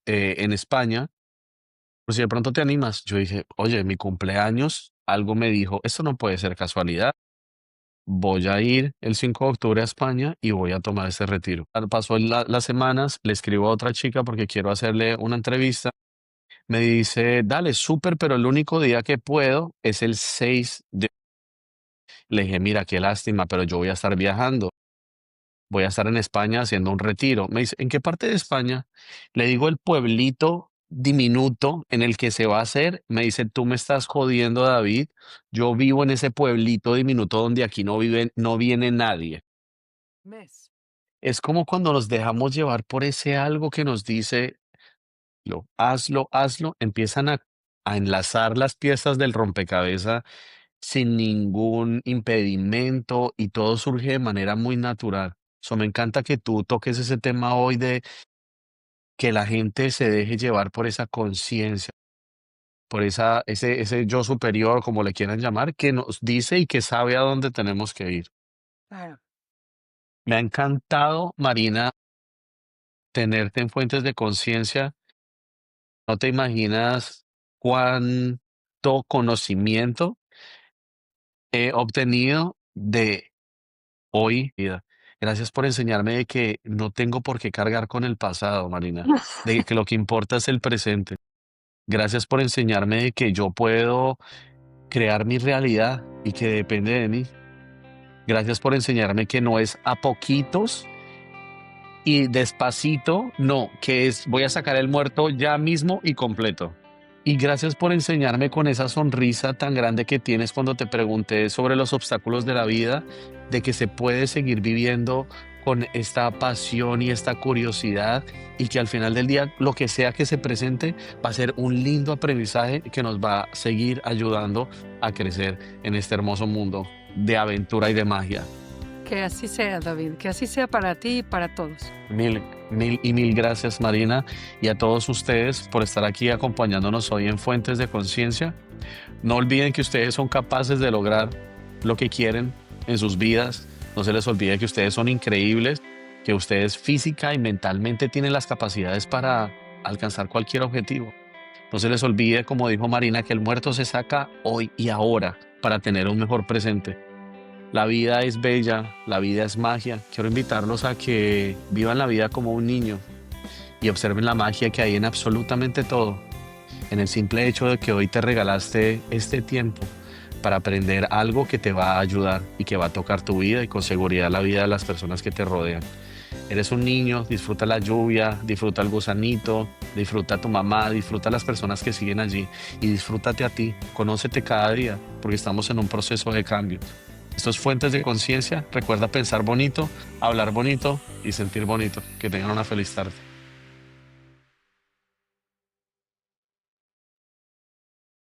en España, por si de pronto te animas. Yo dije, oye, mi cumpleaños, algo me dijo, esto no puede ser casualidad. Voy a ir el 5 de octubre a España y voy a tomar ese retiro. Pasó las semanas, le escribo a otra chica porque quiero hacerle una entrevista. Me dice, dale, súper, pero el único día que puedo es el 6 de... Le dije, mira, qué lástima, pero yo voy a estar viajando. Voy a estar en España haciendo un retiro. Me dice, ¿en qué parte de España? Le digo el pueblito diminuto en el que se va a hacer. Me dice, tú me estás jodiendo, David. Yo vivo en ese pueblito diminuto donde aquí no viene nadie. Mes. Es como cuando nos dejamos llevar por ese algo que nos dice, hazlo, hazlo. Empiezan a enlazar las piezas del rompecabezas sin ningún impedimento y todo surge de manera muy natural. So, me encanta que tú toques ese tema hoy de que la gente se deje llevar por esa conciencia, por ese yo superior, como le quieran llamar, que nos dice y que sabe a dónde tenemos que ir. Claro. Me ha encantado, Marina, tenerte en Fuentes de Conciencia. No te imaginas cuánto conocimiento he obtenido de hoy, vida. Gracias por enseñarme de que no tengo por qué cargar con el pasado, Marina, de que lo que importa es el presente. Gracias por enseñarme de que yo puedo crear mi realidad y que depende de mí. Gracias por enseñarme que no es a poquitos y despacito, no, que es voy a sacar el muerto ya mismo y completo. Y gracias por enseñarme con esa sonrisa tan grande que tienes cuando te pregunté sobre los obstáculos de la vida, de que se puede seguir viviendo con esta pasión y esta curiosidad y que al final del día lo que sea que se presente va a ser un lindo aprendizaje que nos va a seguir ayudando a crecer en este hermoso mundo de aventura y de magia. Que así sea, David, que así sea para ti y para todos. Mil, mil y mil gracias, Marina, y a todos ustedes por estar aquí acompañándonos hoy en Fuentes de Conciencia. No olviden que ustedes son capaces de lograr lo que quieren en sus vidas. No se les olvide que ustedes son increíbles, que ustedes física y mentalmente tienen las capacidades para alcanzar cualquier objetivo. No se les olvide, como dijo Marina, que el muerto se saca hoy y ahora para tener un mejor presente. La vida es bella, la vida es magia. Quiero invitarlos a que vivan la vida como un niño y observen la magia que hay en absolutamente todo. En el simple hecho de que hoy te regalaste este tiempo para aprender algo que te va a ayudar y que va a tocar tu vida y con seguridad la vida de las personas que te rodean. Eres un niño, disfruta la lluvia, disfruta el gusanito, disfruta a tu mamá, disfruta a las personas que siguen allí y disfrútate a ti, conócete cada día porque estamos en un proceso de cambio. Esto es Fuentes de Conciencia. Recuerda pensar bonito, hablar bonito y sentir bonito. Que tengan una feliz tarde.